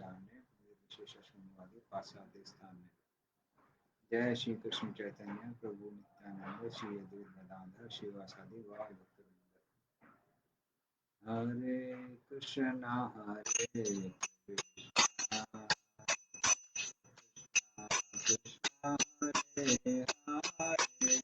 प्रचार ने विशेष शून्यवादी पाश्चात्य स्थान ने। जय श्री कृष्ण चैतन्य प्रभु नित्यानंद श्री अद्वैत गदाधर शिवासादि गौर भक्तवृंद। हरे कृष्णा कृष्णा कृष्णा हरे हरे हरे राम हरे राम हरे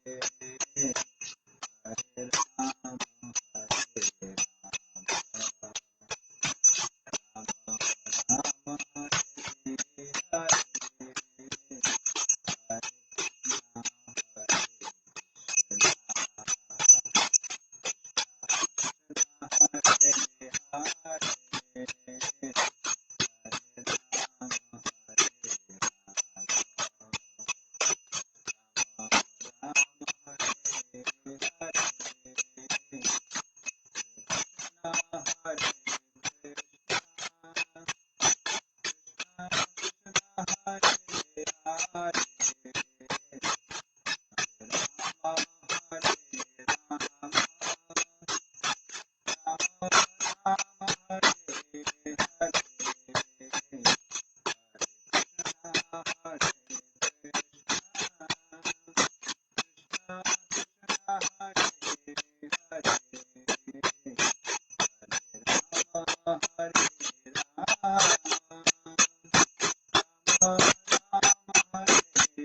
हरे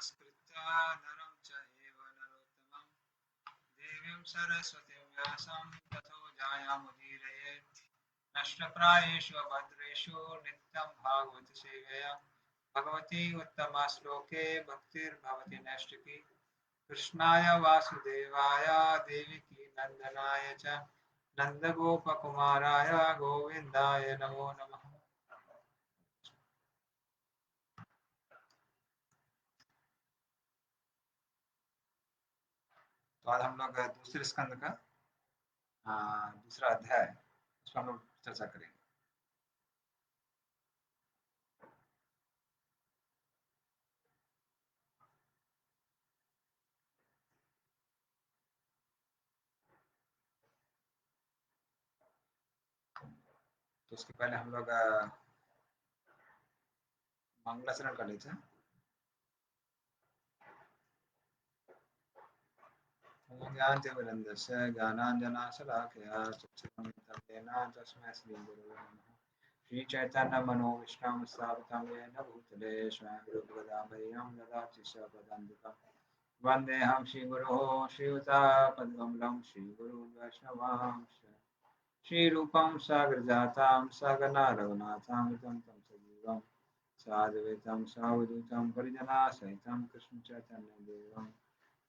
नमस्कृत्य नरं चैव नरोत्तमं देवीं सरस्वतीं व्यासं ततो जयमुदीरयेत् नष्टप्रायेषु भद्रेषु नित्यं भागवत सेवया भगवती उत्तमा श्लोके भक्तिर्भवति नैष्टिकी कृष्णाय वासुदेवाय देवकी नंदनाय च नंदगोपकुमाराय गोविंदाय नमो नमः। तो आज हम लोग दूसरे स्कंद का दूसरा अध्याय उस पर हम लोग चर्चा करेंगे। तो उसके पहले हम लोग मंगलाचरण कर लेते हैं। ज्ञानतिमिरन्दस्य ज्ञानाञ्जनशलाकया चक्षुरुन्मिलितं येन तस्मै श्रीगुरवे नमः। श्रीचैतन्यमनोभीष्टं स्थापितं येन भूतले स्वयं रूपकदामह्यं ददाति स्वपदान्तिकं वन्देऽहं श्रीगुरोः श्रीयुतापद्कमलं श्रीगुरुं वैष्णवांश्च श्रीरूपं साग्रजातां सहगना रघुनाथां तं सजीवं साद्वैतं सावधूतं परिजनासहितं कृष्णचैतन्यदेवं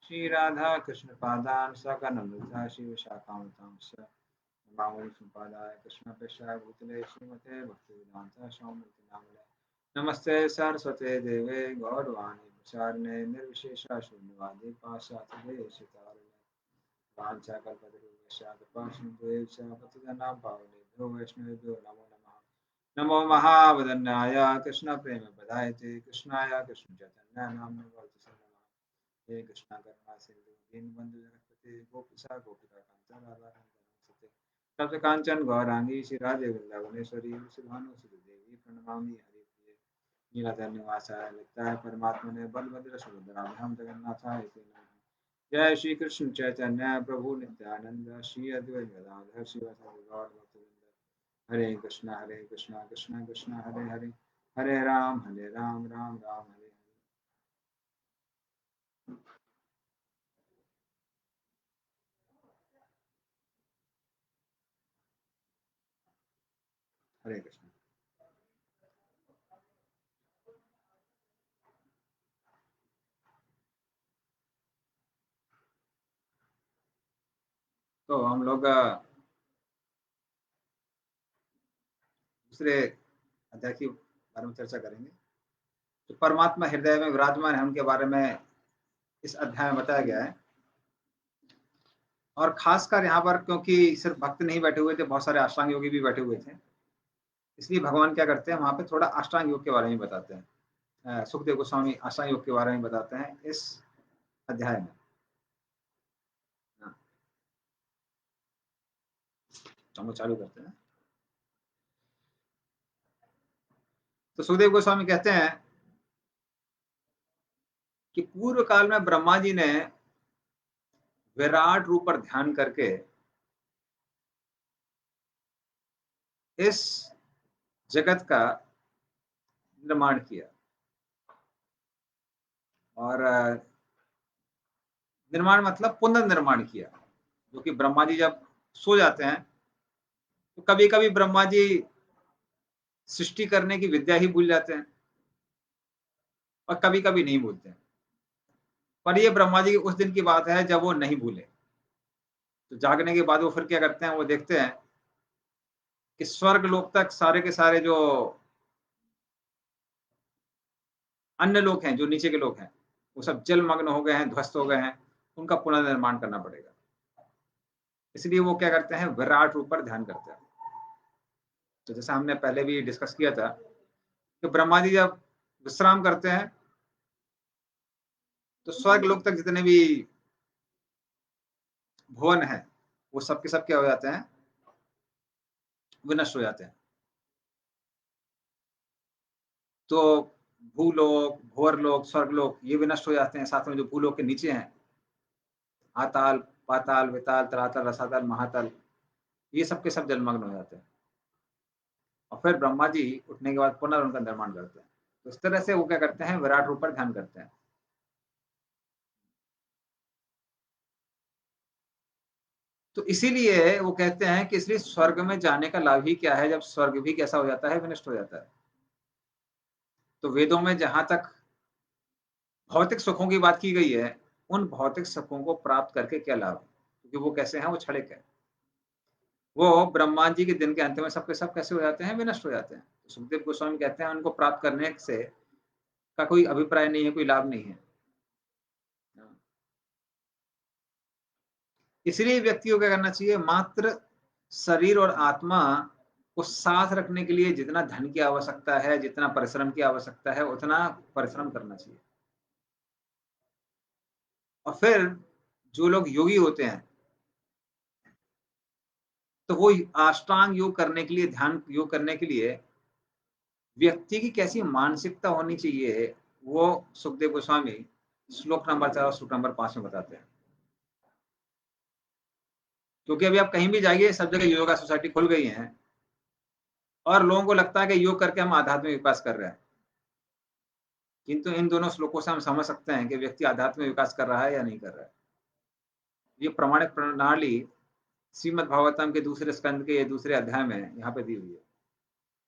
श्री राधा कृष्ण पादान सकनलता शिव शाखावतांस नमामि संपादाय कृष्ण पेशाय भूतले श्रीमते भक्तिवेदांत स्वामी नामले नमस्ते सरस्वते देवे गौरवाणी प्रचारणे निर्विशेष शून्यवादी पाश्चात्य देशितारणे वांछा कल्पतरुभ्यश्च कृपा सिन्धुभ्यश्च पतितनां पावनेभ्यो वैष्णवेभ्यो नमो नमः। नमो महावदन्याय कृष्ण प्रेम प्रदायते कृष्णाय कृष्ण चैतन्य नाम्ने हे कृष्णा करुणा सिंधु दीनबंधु जगतपते गोपिका गोपिका कांचन राधा नमस्ते तप्त कांचन गौरांगी श्री वृंदावनेश्वरी सुभानुसुत देवी प्रणमामि हरिप्रिय नीलाधर निवासाय लगता परमात्मने बलभद्र सुभद्राभ्याम जगन्नाथाय ते नमः। जय श्री कृष्ण चैतन्य प्रभु नित्यानंद श्री अद्वैत गदाधर शिवासादि गौर भक्तवृंद हरे कृष्णा कृष्णा कृष्णा हरे हरे हरे राम राम राम हरे हरे कृष्ण। तो हम लोग दूसरे अध्याय के बारे में चर्चा करेंगे। तो परमात्मा हृदय में विराजमान है उनके बारे में इस अध्याय में बताया गया है। और खासकर यहाँ पर क्योंकि सिर्फ भक्त नहीं बैठे हुए थे, बहुत सारे अष्टांग योगी भी बैठे हुए थे, इसलिए भगवान क्या करते हैं वहां पे थोड़ा अष्टांग योग के बारे में बताते हैं। सुखदेव गोस्वामी अष्टांग योग के बारे में बताते हैं इस अध्याय में। हम लोग चालू करते हैं। तो सुखदेव गोस्वामी कहते हैं कि पूर्व काल में ब्रह्मा जी ने विराट रूप पर ध्यान करके इस जगत का निर्माण किया। और निर्माण मतलब पुनर्निर्माण किया, जो कि ब्रह्मा जी जब सो जाते हैं तो कभी कभी ब्रह्मा जी सृष्टि करने की विद्या ही भूल जाते हैं और कभी कभी नहीं भूलते हैं। पर ये ब्रह्मा जी की उस दिन की बात है जब वो नहीं भूले। तो जागने के बाद वो फिर क्या करते हैं, वो देखते हैं कि स्वर्ग लोक तक सारे के सारे जो अन्य लोग हैं, जो नीचे के लोग हैं, वो सब जलमग्न हो गए हैं, ध्वस्त हो गए हैं, उनका पुनर्निर्माण करना पड़ेगा। इसलिए वो क्या करते हैं, विराट रूप पर ध्यान करते हैं। तो जैसा हमने पहले भी डिस्कस किया था कि ब्रह्मा जी जब विश्राम करते हैं तो स्वर्ग लोक तक जितने भी भुवन है वो सबके सब क्या हो जाते हैं, विनष्ट हो जाते हैं। तो भूलोक, भंवरलोक, स्वर्गलोक ये विनष्ट हो जाते हैं। साथ में जो भूलोक के नीचे हैं, आताल, पाताल, विताल, तलातल, रसातल, महातल, ये सब के सब जलमग्न हो जाते हैं। और फिर ब्रह्मा जी उठने के बाद पुनः उनका निर्माण करते हैं। तो इस तरह से वो क्या करते हैं, विराट रूप पर ध्यान करते हैं। तो इसीलिए वो कहते हैं कि इसलिए स्वर्ग में जाने का लाभ ही क्या है, जब स्वर्ग भी कैसा हो जाता है, विनष्ट हो जाता है। तो वेदों में जहाँ तक भौतिक सुखों की बात की गई है, उन भौतिक सुखों को प्राप्त करके क्या लाभ? क्योंकि वो कैसे हैं, वो क्षणिक है। वो ब्रह्मा जी के दिन के अंत में सब के सब कैसे हो जाते हैं, विनष्ट हो जाते हैं। तो सुखदेव गोस्वामी कहते हैं उनको प्राप्त करने से का कोई अभिप्राय नहीं है, कोई लाभ नहीं है। इसलिए व्यक्ति को क्या करना चाहिए, मात्र शरीर और आत्मा को साथ रखने के लिए जितना धन की आवश्यकता है, जितना परिश्रम की आवश्यकता है, उतना परिश्रम करना चाहिए। और फिर जो लोग योगी होते हैं, तो वो अष्टांग योग करने के लिए, ध्यान योग करने के लिए व्यक्ति की कैसी मानसिकता होनी चाहिए, वो सुखदेव गोस्वामी श्लोक नंबर 4 और श्लोक नंबर 5 में बताते हैं। क्योंकि अभी आप कहीं भी जाइए, सब जगह योगा सोसाइटी खुल गई हैं और लोगों को लगता है कि योग करके हम आध्यात्मिक विकास कर रहे हैं। किंतु इन दोनों श्लोकों से हम समझ सकते हैं कि व्यक्ति आध्यात्मिक विकास कर रहा है या नहीं कर रहा है। ये प्रमाणिक प्रणाली श्रीमद् भागवतम के दूसरे स्कंद के दूसरे अध्याय में यहाँ पे दी हुई है।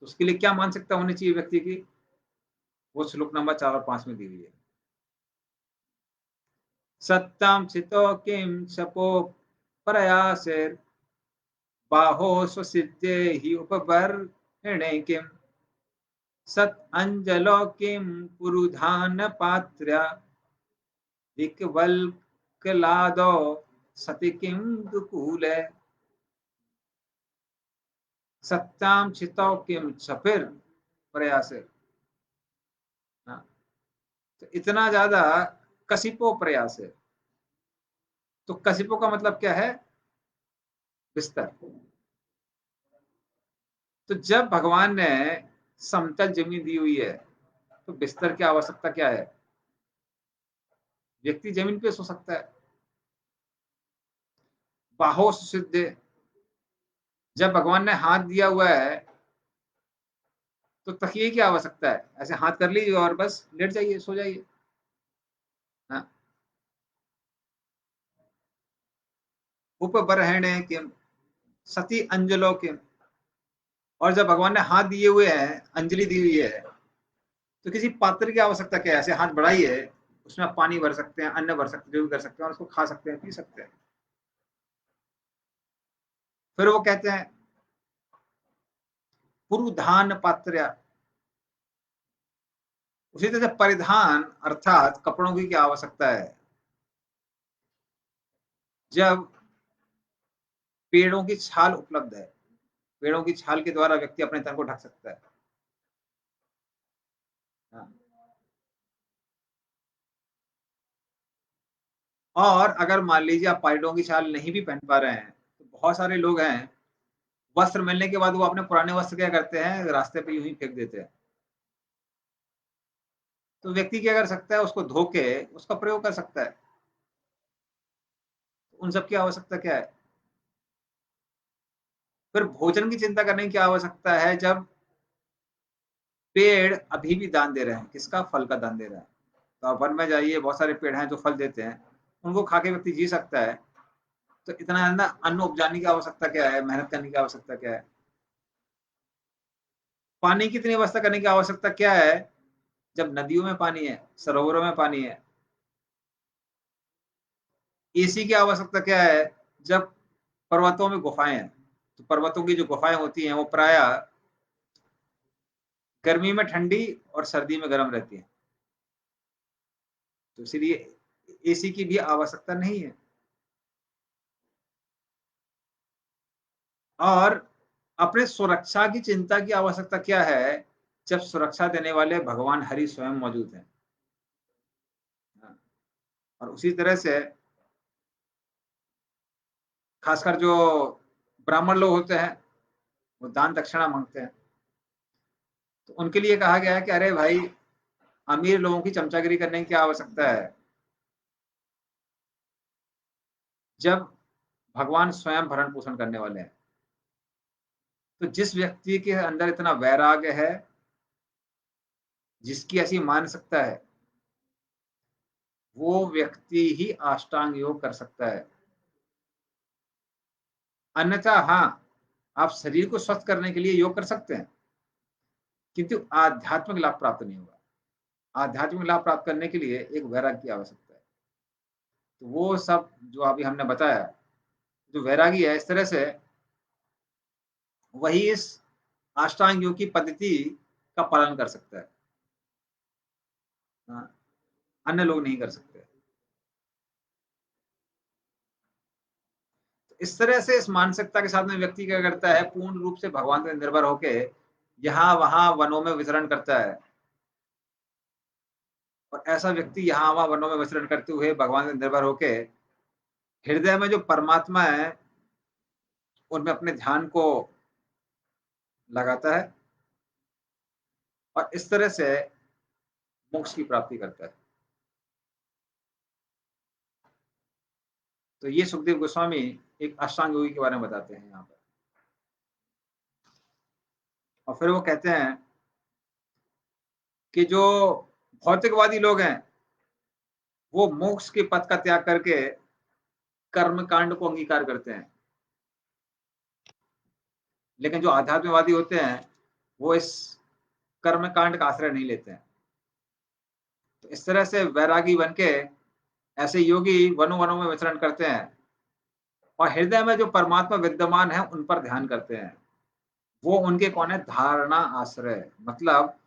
तो उसके लिए क्या मानसिकता होनी चाहिए व्यक्ति की, वो श्लोक नंबर 4 और 5 में दी हुई है। सत्ताम चितो किम शपो प्रयासेर बाहो स्वसिद्धे हि उपबर्हिणे किम सत अंजलो किम पुरुधान पात्र्या विकवल्कलादो सति किम दुकूले सत्याम चितो किम छपिर प्रयास। तो इतना ज्यादा कसिपो प्रयास है। तो कसिपो का मतलब क्या है, बिस्तर। तो जब भगवान ने समतल जमीन दी हुई है, तो बिस्तर की आवश्यकता क्या है? व्यक्ति जमीन पे सो सकता है। बाहो सिद्ध, जब भगवान ने हाथ दिया हुआ है, तो तकिए की आवश्यकता है, ऐसे हाथ कर लीजिए और बस लेट जाइए, सो जाइए। हाँ, उपबरहणे किम सती अंजलो किम। और जब भगवान ने हाथ दिए हुए हैं, अंजलि दी हुई है, तो किसी पात्र की आवश्यकता क्या है? ऐसे हाथ बढ़ाइए, उसमें आप पानी भर सकते हैं, अन्न भर सकते हैं, जो भी कर सकते हैं, और उसको खा सकते हैं, पी सकते हैं। फिर वो कहते हैं पुरुधान पात्र। उसी तरह से परिधान अर्थात कपड़ों की क्या आवश्यकता है? जब पेड़ों की छाल उपलब्ध है, पेड़ों की छाल के द्वारा व्यक्ति अपने तन को ढक सकता है। हाँ। और अगर मान लीजिए आप पेड़ों की छाल नहीं भी पहन पा रहे हैं, तो बहुत सारे लोग हैं, वस्त्र मिलने के बाद वो अपने पुराने वस्त्र क्या करते हैं, रास्ते पे यूं ही फेंक देते हैं। तो व्यक्ति क्या कर सकता है, उसको धो के उसका प्रयोग कर सकता है। उन सब की आवश्यकता क्या है? फिर भोजन की चिंता करने की क्या आवश्यकता है, जब पेड़ अभी भी दान दे रहे हैं, किसका? फल का दान दे रहे हैं। तो आप वन में जाइए, बहुत सारे पेड़ हैं जो फल देते हैं, उनको खा के व्यक्ति जी सकता है। तो इतना ज्यादा अन्न उपजाने की आवश्यकता क्या है, मेहनत करने की आवश्यकता क्या है? पानी की इतनी व्यवस्था करने की आवश्यकता क्या है, जब नदियों में पानी है, सरोवरों में पानी है? एसी की आवश्यकता क्या है, जब पर्वतों में गुफाएं हैं? तो पर्वतों की जो गुफाएं होती हैं, वो प्राय गर्मी में ठंडी और सर्दी में गर्म रहती हैं। तो इसलिए एसी की भी आवश्यकता नहीं है। और अपने सुरक्षा की चिंता की आवश्यकता क्या है, जब सुरक्षा देने वाले भगवान हरि स्वयं मौजूद हैं। और उसी तरह से खासकर जो ब्राह्मण लोग होते हैं, वो दान दक्षिणा मांगते हैं। तो उनके लिए कहा गया है कि अरे भाई, अमीर लोगों की चमचागिरी करने की क्या आवश्यकता है, जब भगवान स्वयं भरण पोषण करने वाले हैं। तो जिस व्यक्ति के अंदर इतना वैराग्य है, जिसकी ऐसी मानसिकता है, वो व्यक्ति ही अष्टांग योग कर सकता है। अन्यथा हाँ, आप शरीर को स्वस्थ करने के लिए योग कर सकते हैं, किंतु आध्यात्मिक लाभ प्राप्त नहीं होगा। आध्यात्मिक लाभ प्राप्त करने के लिए एक वैराग्य की आवश्यकता है। तो वो सब जो अभी हमने बताया, जो वैरागी है इस तरह से वही इस अष्टांग योग की पद्धति का पालन कर सकता है। हाँ, अन्य लोग नहीं कर सकते। तो इस तरह से इस मानसिकता के साथ में व्यक्ति क्या करता है, पूर्ण रूप से भगवान पे निर्भर होके यहाँ-वहाँ वनों में विचरण करता है। और ऐसा व्यक्ति यहाँ-वहाँ वनों में विचरण करते हुए भगवान पे निर्भर होके हृदय में जो परमात्मा है, उनमें अपने ध्यान को लगाता है और इस तरह से मोक्ष की प्राप्ति करता है। तो ये सुखदेव गोस्वामी एक अष्टांग योगी के बारे में बताते हैं यहाँ पर। और फिर वो कहते हैं कि जो भौतिकवादी लोग हैं, वो मोक्ष के पथ का त्याग करके कर्म कांड को अंगीकार करते हैं। लेकिन जो आध्यात्मवादी होते हैं, वो इस कर्म कांड का आश्रय नहीं लेते हैं। तो इस तरह से वैरागी बन के ऐसे योगी वनों-वनों में विचरण करते हैं और हृदय में जो परमात्मा विद्यमान है, उन पर ध्यान करते हैं। वो उनके कौन है? धारणा आश्रय। मतलब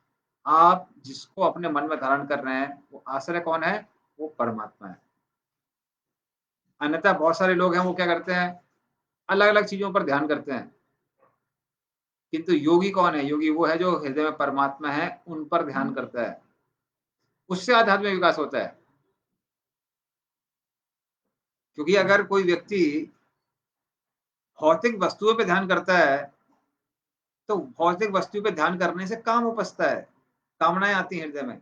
आप जिसको अपने मन में धारण कर रहे हैं, वो आश्रय कौन है? वो परमात्मा है। अन्यथा बहुत सारे लोग हैं, वो क्या करते हैं? अलग-अलग चीज़ों पर ध्यान करते हैं। किंतु योगी कौन है? योगी वो है जो हृदय में परमात्मा है, उन पर ध्यान करता है। उससे आध्यात्मिक विकास होता है। क्योंकि अगर कोई व्यक्ति भौतिक वस्तुओं पे ध्यान करता है, तो भौतिक वस्तु पे ध्यान करने से काम उपजता है, कामनाएँ आती हैं हृदय में।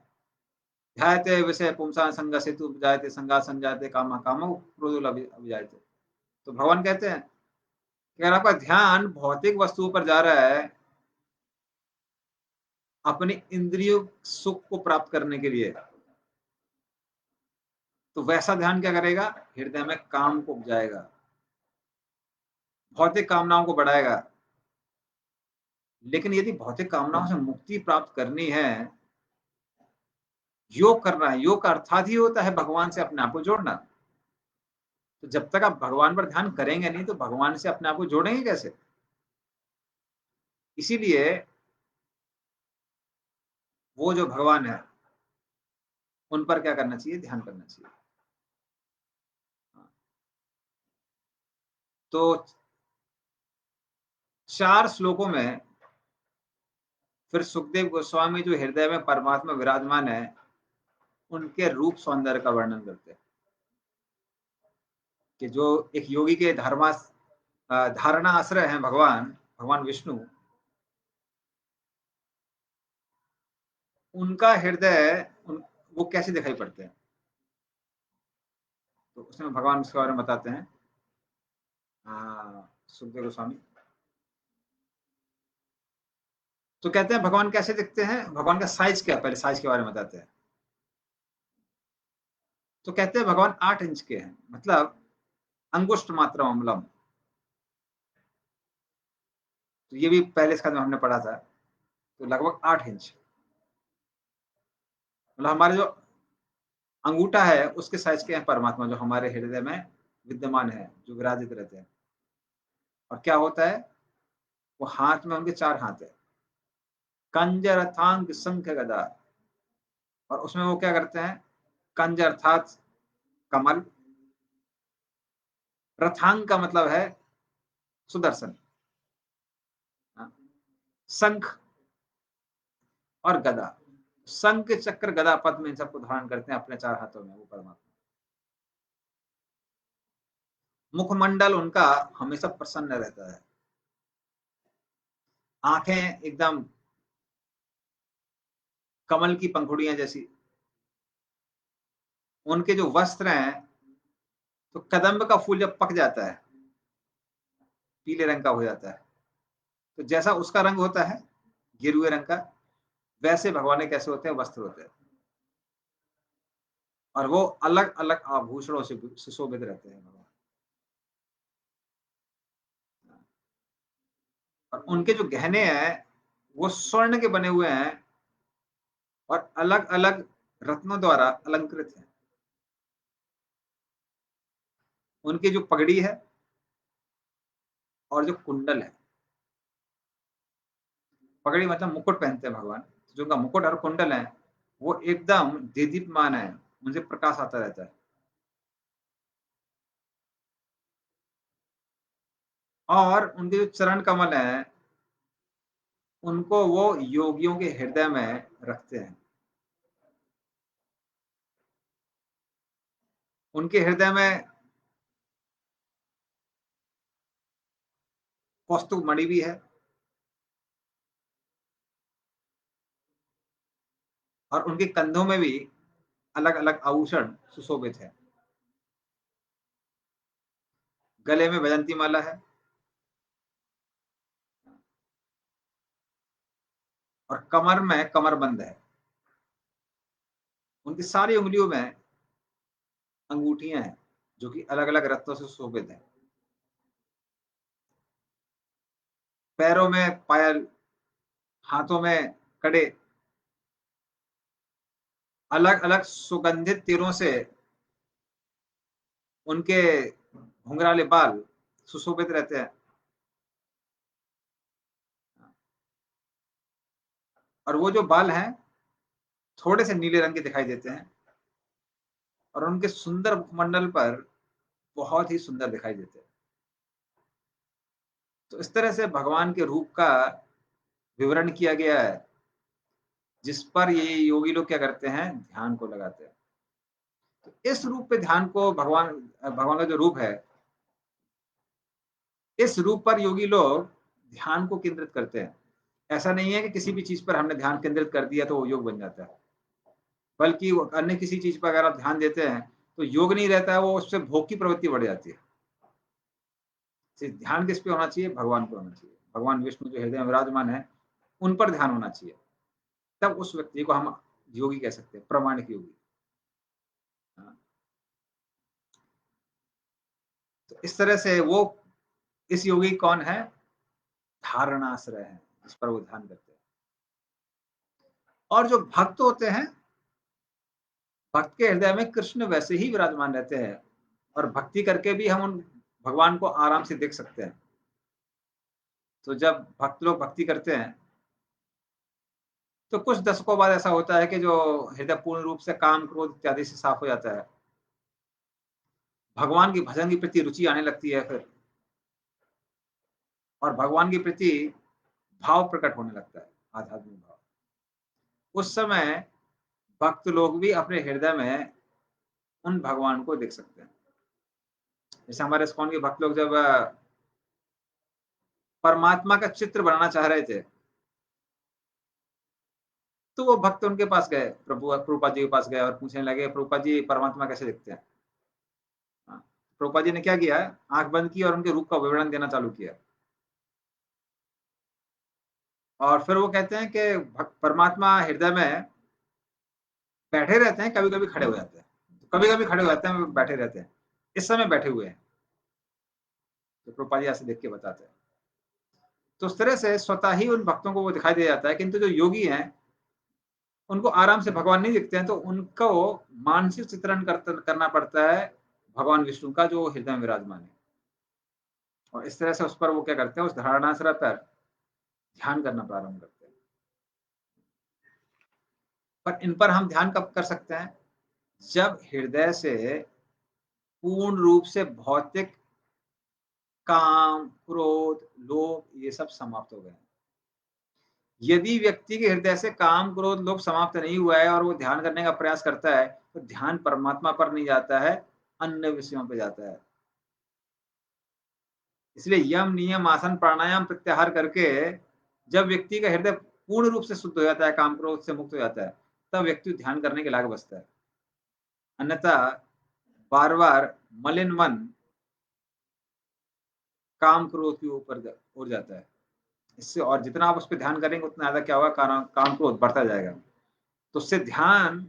ध्यायते विषय पुंसा संगसितु जायते संगात् संजायते कामः कामौ क्रोधो अभिजायते। तो भगवान कहते हैं कि अगर आपका ध्यान भौतिक वस्तुओं पर जा रहा है, अपने इंद्रियों सुख को प्राप्त करने के लिए, तो वैसा ध्यान क्या करेगा? हृदय में काम को उपजाएगा, भौतिक कामनाओं को बढ़ाएगा। लेकिन यदि भौतिक कामनाओं से मुक्ति प्राप्त करनी है, योग करना है, योग का अर्थात ही होता है भगवान से अपने आप को जोड़ना। तो जब तक आप भगवान पर ध्यान करेंगे नहीं, तो भगवान से अपने आप को जोड़ेंगे कैसे? इसीलिए वो जो भगवान है, उन पर क्या करना चाहिए? ध्यान करना चाहिए। तो 4 श्लोकों में फिर सुखदेव गोस्वामी जो हृदय में परमात्मा विराजमान है, उनके रूप सौंदर्य का वर्णन करते हैं कि जो एक योगी के धारणा आश्रय हैं भगवान विष्णु, उनका हृदय वो कैसे दिखाई पड़ते हैं। तो उसमें भगवान उसके बारे में बताते हैं सुखदेव गोस्वामी। तो कहते हैं भगवान कैसे दिखते हैं, भगवान का साइज क्या है, पहले साइज के बारे में बताते हैं। तो कहते हैं भगवान 8 इंच के हैं, मतलब अंगुष्ठ मात्र अम्लम। तो ये भी पहले इसका जो हमने पढ़ा था, तो लगभग 8 इंच, मतलब हमारे जो अंगूठा है उसके साइज के हैं परमात्मा, जो हमारे हृदय में विद्यमान है, जो विराजित रहते हैं। और क्या होता है, वो हाथ में उनके 4 हाथ है, कंज रथांग शंख गदा। और उसमें वो क्या करते हैं, कंज अर्थात कमल, रथांग का मतलब है सुदर्शन, हाँ, शंख और गदा। शंख चक्र गदा पद्म इन सबको धारण करते हैं अपने 4 हाथों में वो परमात्मा। मुखमंडल उनका हमेशा प्रसन्न रहता है, आंखें एकदम कमल की पंखुड़ियां जैसी। उनके जो वस्त्र हैं, तो कदम्ब का फूल जब पक जाता है, पीले रंग का हो जाता है, तो जैसा उसका रंग होता है गेरुए रंग का, वैसे भगवान के कैसे होते हैं, वस्त्र होते हैं। और वो अलग अलग आभूषणों से सुशोभित रहते हैं भगवान। और उनके जो गहने हैं वो स्वर्ण के बने हुए हैं और अलग-अलग रत्नों द्वारा अलंकृत हैं। उनकी जो पगड़ी है और जो कुंडल है, पगड़ी मतलब मुकुट पहनते हैं भगवान, जो उनका मुकुट और कुंडल है वो एकदम देदीप्यमान है, उनसे प्रकाश आता रहता है। और उनके जो चरण कमल हैं उनको वो योगियों के हृदय में रखते हैं। उनके हृदय में कौस्तुभ मणि भी है और उनके कंधों में भी अलग-अलग आभूषण सुशोभित है। गले में वैजंती माला है और कमर में कमरबंद है। उनकी सारी उंगलियों में अंगूठियां हैं जो कि अलग-अलग रत्नों से सुशोभित है। पैरों में पायल, हाथों में कड़े, अलग-अलग सुगंधित तीरों से उनके घुंघराले बाल सुशोभित रहते हैं। और वो जो बाल हैं थोड़े से नीले रंग के दिखाई देते हैं और उनके सुंदर मुखमंडल पर बहुत ही सुंदर दिखाई देते हैं। तो इस तरह से भगवान के रूप का विवरण किया गया है, जिस पर ये योगी लोग क्या करते हैं, ध्यान को लगाते हैं। तो इस रूप पे ध्यान को भगवान का जो रूप है, इस रूप पर योगी लोग ध्यान को केंद्रित करते हैं। ऐसा नहीं है कि किसी भी चीज पर हमने ध्यान केंद्रित कर दिया तो वो योग बन जाता है, बल्कि अन्य किसी चीज पर अगर आप ध्यान देते हैं तो योग नहीं रहता है, वो उससे भोग की प्रवृत्ति बढ़ जाती है। ध्यान किस पे होना चाहिए? भगवान पे होना चाहिए। भगवान विष्णु जो हृदय में विराजमान है उन पर ध्यान होना चाहिए, तब उस व्यक्ति को हम योगी कह सकते हैं, प्रामाणिक योगी। हाँ, तो इस तरह से वो इस योगी कौन है? धारणाश्रय है, जिस पर वो ध्यान करते हैं। और जो भक्त होते हैं, भक्त के हृदय में कृष्ण वैसे ही विराजमान रहते हैं और भक्ति करके भी हम उन भगवान को आराम से देख सकते हैं। तो जब भक्त लोग भक्ति करते हैं तो कुछ दशकों बाद ऐसा होता है कि जो हृदय पूर्ण रूप से काम क्रोध इत्यादि से साफ हो जाता है, भगवान की भजन के प्रति रुचि आने लगती है फिर, और भगवान के प्रति भाव प्रकट होने लगता है, आध्यात्मिक भाव। उस समय भक्त लोग भी अपने हृदय में उन भगवान को देख सकते हैं। जैसे हमारे इस्कॉन के भक्त लोग जब परमात्मा का चित्र बनाना चाह रहे थे, तो वो भक्त उनके पास गए, प्रभुपाद जी के पास गए और पूछने लगे, प्रभुपाद जी परमात्मा कैसे दिखते हैं? हाँ, प्रभुपाद जी ने क्या किया, आंख बंद की और उनके रूप का विवरण देना चालू किया। और फिर वो कहते हैं कि परमात्मा हृदय में बैठे रहते हैं, कभी कभी खड़े हो जाते हैं, कभी कभी खड़े हो जाते हैं, बैठे रहते हैं, इस समय बैठे हुए हैं। तो प्रभुपाद जी ऐसे देख के बताते हैं। तो उस तरह से स्वतः ही उन भक्तों को वो दिखाई दे जाता है, किंतु जो योगी हैं उनको आराम से भगवान नहीं दिखते हैं, तो उनको मानसिक चित्रण करना पड़ता है भगवान विष्णु का जो हृदय में विराजमान है। और इस तरह से उस पर वो क्या करते हैं, उस धारणाश्रय पर ध्यान करना प्रारंभ करते हैं। पर इन पर हम ध्यान कब कर सकते हैं? जब हृदय से पूर्ण रूप से भौतिक काम, क्रोध, लोभ ये सब समाप्त हो गए। यदि व्यक्ति के हृदय से काम, क्रोध, लोभ समाप्त नहीं हुआ है और वो ध्यान करने का प्रयास करता है, तो ध्यान परमात्मा पर नहीं जाता है, अन्य विषयों पे जाता है। इसलिए यम, नियम, आसन, प्राणायाम, प्रत्याहार करके जब व्यक्ति का हृदय पूर्ण रूप से शुद्ध हो जाता है, काम, क्रोध से मुक्त हो जाता है, तब व्यक्ति ध्यान करने के लायक बचता है। अन्यथा बार-बार मलिन मन काम, क्रोध के ऊपर उड़ जाता है। इससे और जितना आप उस पे ध्यान करेंगे उतना ज़्यादा क्या होगा, काम, क्रोध बढ़ता जाएगा। तो उससे ध्यान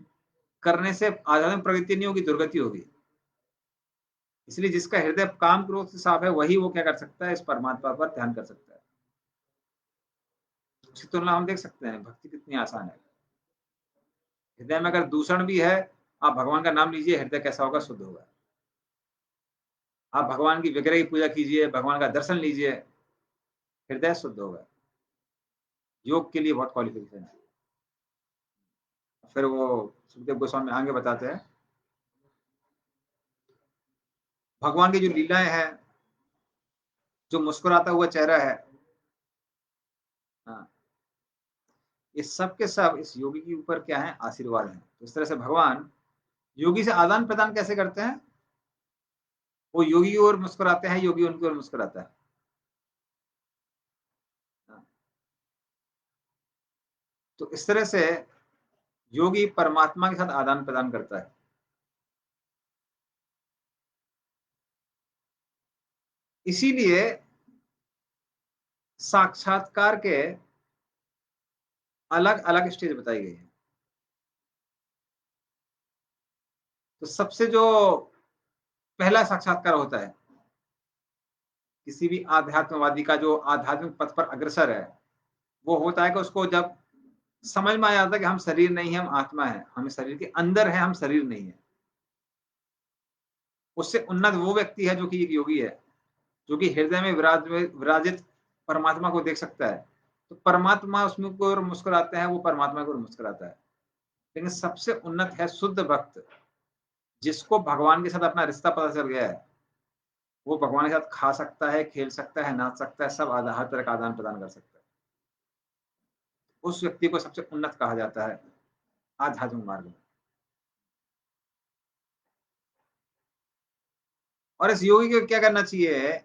करने से आध्यात्मिक प्रगति नहीं होगी, दुर्गति होगी। इसलिए जिसका हृदय काम, क्रोध से साफ है, वही वो क्या कर सकता है, इस परमात्मा पर ध्यान कर सकता है। उसकी तुलना हम देख सकते हैं, भक्ति कितनी आसान है। हृदय में अगर दूषण भी है, आप भगवान का नाम लीजिए, हृदय कैसा होगा? शुद्ध होगा। आप भगवान की विग्रह की पूजा कीजिए, भगवान का दर्शन लीजिए, हृदय शुद्ध होगा। योग के लिए बहुत क्वालिफ़िकेशन है। फिर वो सुखदेव गोस्वामी आगे बताते हैं, भगवान की जो लीलाएँ हैं, जो मुस्कुराता हुआ चेहरा है, हाँ, ये सब के सब इस योगी के ऊपर क्या है? आशीर्वाद हैं। तो इस तरह से भगवान योगी से आदान-प्रदान कैसे करते हैं? वो योगी की ओर मुस्कुराते हैं, योगी उनकी ओर मुस्कुराता है। हाँ, तो इस तरह से योगी परमात्मा के साथ आदान-प्रदान करता है। इसीलिए साक्षात्कार के अलग-अलग स्टेज बताई गई है। तो सबसे जो पहला साक्षात्कार होता है, किसी भी आध्यात्मवादी का जो आध्यात्मिक पथ पर अग्रसर है, वो होता है कि उसको जब समझ में आ जाता है कि हम शरीर नहीं हैं, हम आत्मा हैं। हम इस शरीर के अंदर हैं, हम शरीर नहीं हैं। उससे उन्नत वो व्यक्ति है जो कि एक योगी है, जो कि हृदय में विराजित परमात्मा को देख सकता है। तो परमात्मा उसमें की ओर मुस्कुराते हैं, वो परमात्मा की ओर मुस्कुराता है। लेकिन सबसे उन्नत है शुद्ध भक्त, जिसको भगवान के साथ अपना रिश्ता पता चल गया है। वो भगवान के साथ खा सकता है, खेल सकता है, नाच सकता है, सब हर तरह का आदान-प्रदान कर सकता है। उस व्यक्ति को सबसे उन्नत कहा जाता है आध्यात्मिक मार्ग में। और इस योगी को क्या करना चाहिए?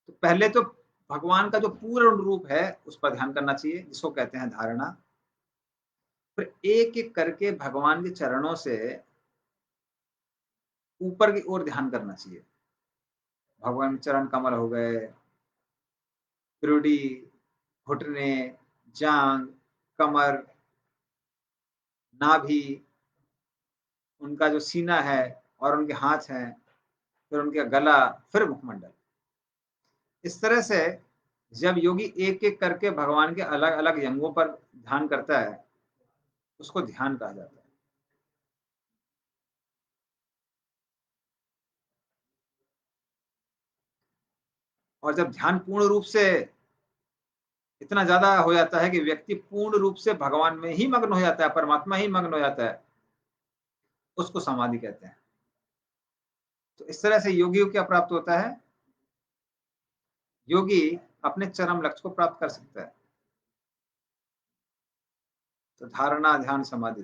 तो पहले तो भगवान का जो पूर्ण रूप है, उस पर ध्यान करना चाहिए, जिसको कहते हैं धारणा। फिर एक-एक करके भगवान के चरणों से ऊपर की ओर ध्यान करना चाहिए। भगवान के चरण कमल हो गए, त्रिउढ़ी, घुटने, जांघ, कमर, नाभि, उनका जो सीना है और उनके हाथ हैं, फिर उनका गला, फिर मुखमंडल। इस तरह से जब योगी एक-एक करके भगवान के अलग-अलग अंगों पर ध्यान करता है, उसको ध्यान कहा जाता है। और जब ध्यान पूर्ण रूप से इतना ज़्यादा हो जाता है कि व्यक्ति पूर्ण रूप से भगवान में ही मग्न हो जाता है, परमात्मा ही मग्न हो जाता है, उसको समाधि कहते हैं। तो इस तरह से योगी को क्या प्राप्त होता है? योगी अपने चरम लक्ष्य को प्राप्त कर सकता है। तो धारणा, ध्यान, समाधि।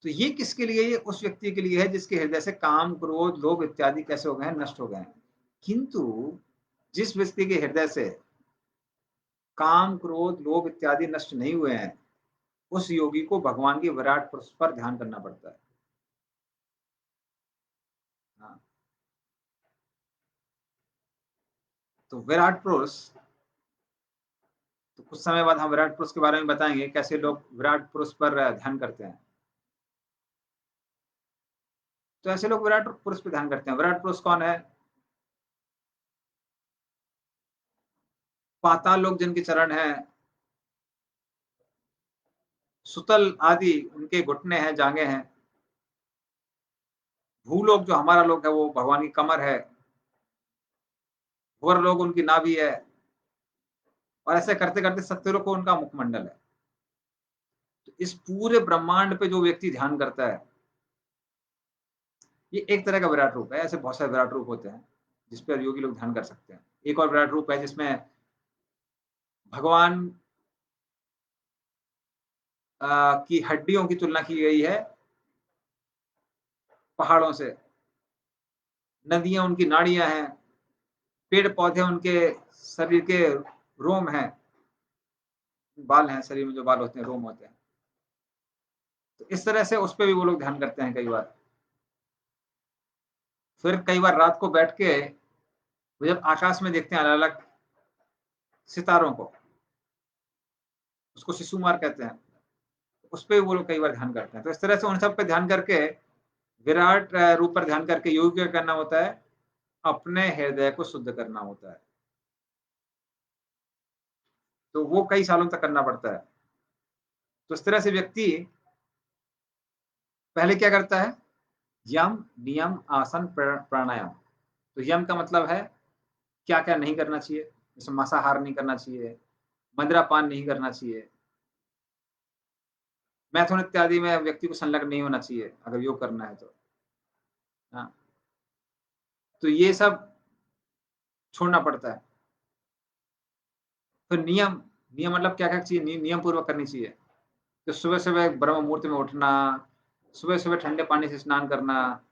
तो ये किसके लिए? ये उस व्यक्ति के लिए है जिसके हृदय से काम, क्रोध, लोभ इत्यादि कैसे हो गए हैं? नष्ट हो गए हैं। किंतु जिस व्यक्ति के हृदय से काम, क्रोध, लोभ इत्यादि नष्ट नहीं हुए हैं, उस योगी को भगवान के विराट पुरुष पर ध्यान करना पड़ता है। हाँ, तो विराट पुरुष, तो कुछ समय बाद हम विराट पुरुष के बारे में बताएंगे, कैसे लोग विराट पुरुष पर ध्यान करते हैं। तो ऐसे लोग विराट पुरुष पर ध्यान करते हैं। विराट पुरुष कौन है? पाताल लोक जिनके चरण हैं, सुतल आदि उनके घुटने हैं, जांघें हैं। भूलोक जो हमारा लोक है, वो भगवान की कमर है। भूर लोक उनकी नाभि है। और ऐसे करते-करते सत्यलोक को उनका मुखमंडल है। तो इस पूरे ब्रह्मांड पे जो व्यक्ति ध्यान करता है, ये एक तरह का विराट रूप है। ऐसे बहुत सारे विराट रूप होते हैं, जिस पर योगी लोग ध्यान कर सकते हैं। एक और विराट रूप है जिसमें भगवान की हड्डियों की तुलना की गई है पहाड़ों से। नदियाँ उनकी नाड़ियाँ हैं, पेड़-पौधे उनके शरीर के रोम हैं, बाल हैं, शरीर में जो बाल होते हैं, रोम होते हैं। तो इस तरह से उस पे भी वो लोग ध्यान करते हैं कई बार। फिर कई बार रात को बैठ के वो जब आकाश में देखते हैं अलग-अलग सितारों को, उसको शिशुमार कहते हैं। उस पे वो लोग कई बार ध्यान करते हैं। तो इस तरह से उन सब पे ध्यान करके विराट रूप पर ध्यान करके योगी क्या करना होता है? अपने हृदय को शुद्ध करना होता है। तो वो कई सालों तक करना पड़ता है। तो इस तरह से व्यक्ति पहले क्या करता है? यम, नियम, आसन, प्राणायाम। तो यम का मतलब है क्या-क्या नहीं करना चाहिए, जैसे मांसाहार नहीं करना चाहिए, मदिरापान नहीं करना चाहिए, मैथुन इत्यादि में व्यक्ति को संलग्न नहीं होना चाहिए, अगर योग करना है तो। हाँ, तो ये सब छोड़ना पड़ता है। फिर नियम, नियम मतलब क्या-क्या चीज़ नियम पूर्वक करनी चाहिए। तो सुबह-सुबह ब्रह्म मुहूर्त में उठना, सुबह-सुबह ठंडे पानी से स्नान करना,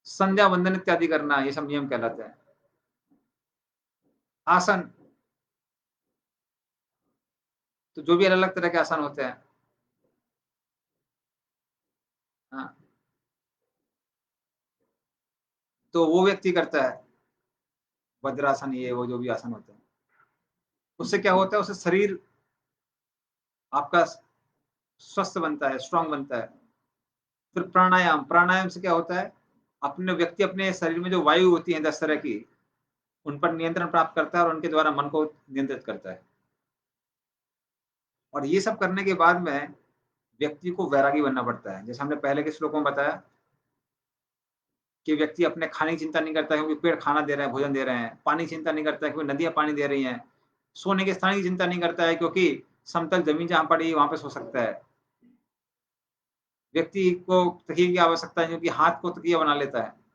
संध्या वंदन इत्यादि करना, ये सब नियम कहलाते हैं। आसन, तो जो भी अलग-अलग तरह के आसन होते हैं। हाँ, तो वो व्यक्ति करता है, वज्रासन ये वो जो भी आसन होते हैं। उससे क्या होता है, उससे शरीर आपका स्वस्थ बनता है, स्ट्रॉन्ग बनता है। फिर प्राणायाम, प्राणायाम से क्या होता है, अपने व्यक्ति अपने शरीर में जो वायु होती है 10 तरह की, उन पर नियंत्रण प्राप्त करता है और उनके द्वारा मन को नियंत्रित करता है। और ये सब करने के बाद में व्यक्ति को वैरागी बनना पड़ता है। जैसे हमने पहले के श्लोकों में बताया कि व्यक्ति अपने खाने की चिंता नहीं करता है क्योंकि पेड़ खाना दे रहे हैं, भोजन दे रहे हैं। पानी की चिंता नहीं करता है क्योंकि नदियाँ पानी दे रही हैं। सोने के स्थान की चिंता नहीं करता है क्योंकि समतल ज़मीन जहाँ पड़ी है वहाँ पे सो सकता है। व्यक्ति को तकिए की आवश्यकता है क्योंकि हाथ को तकिया बना लेता है।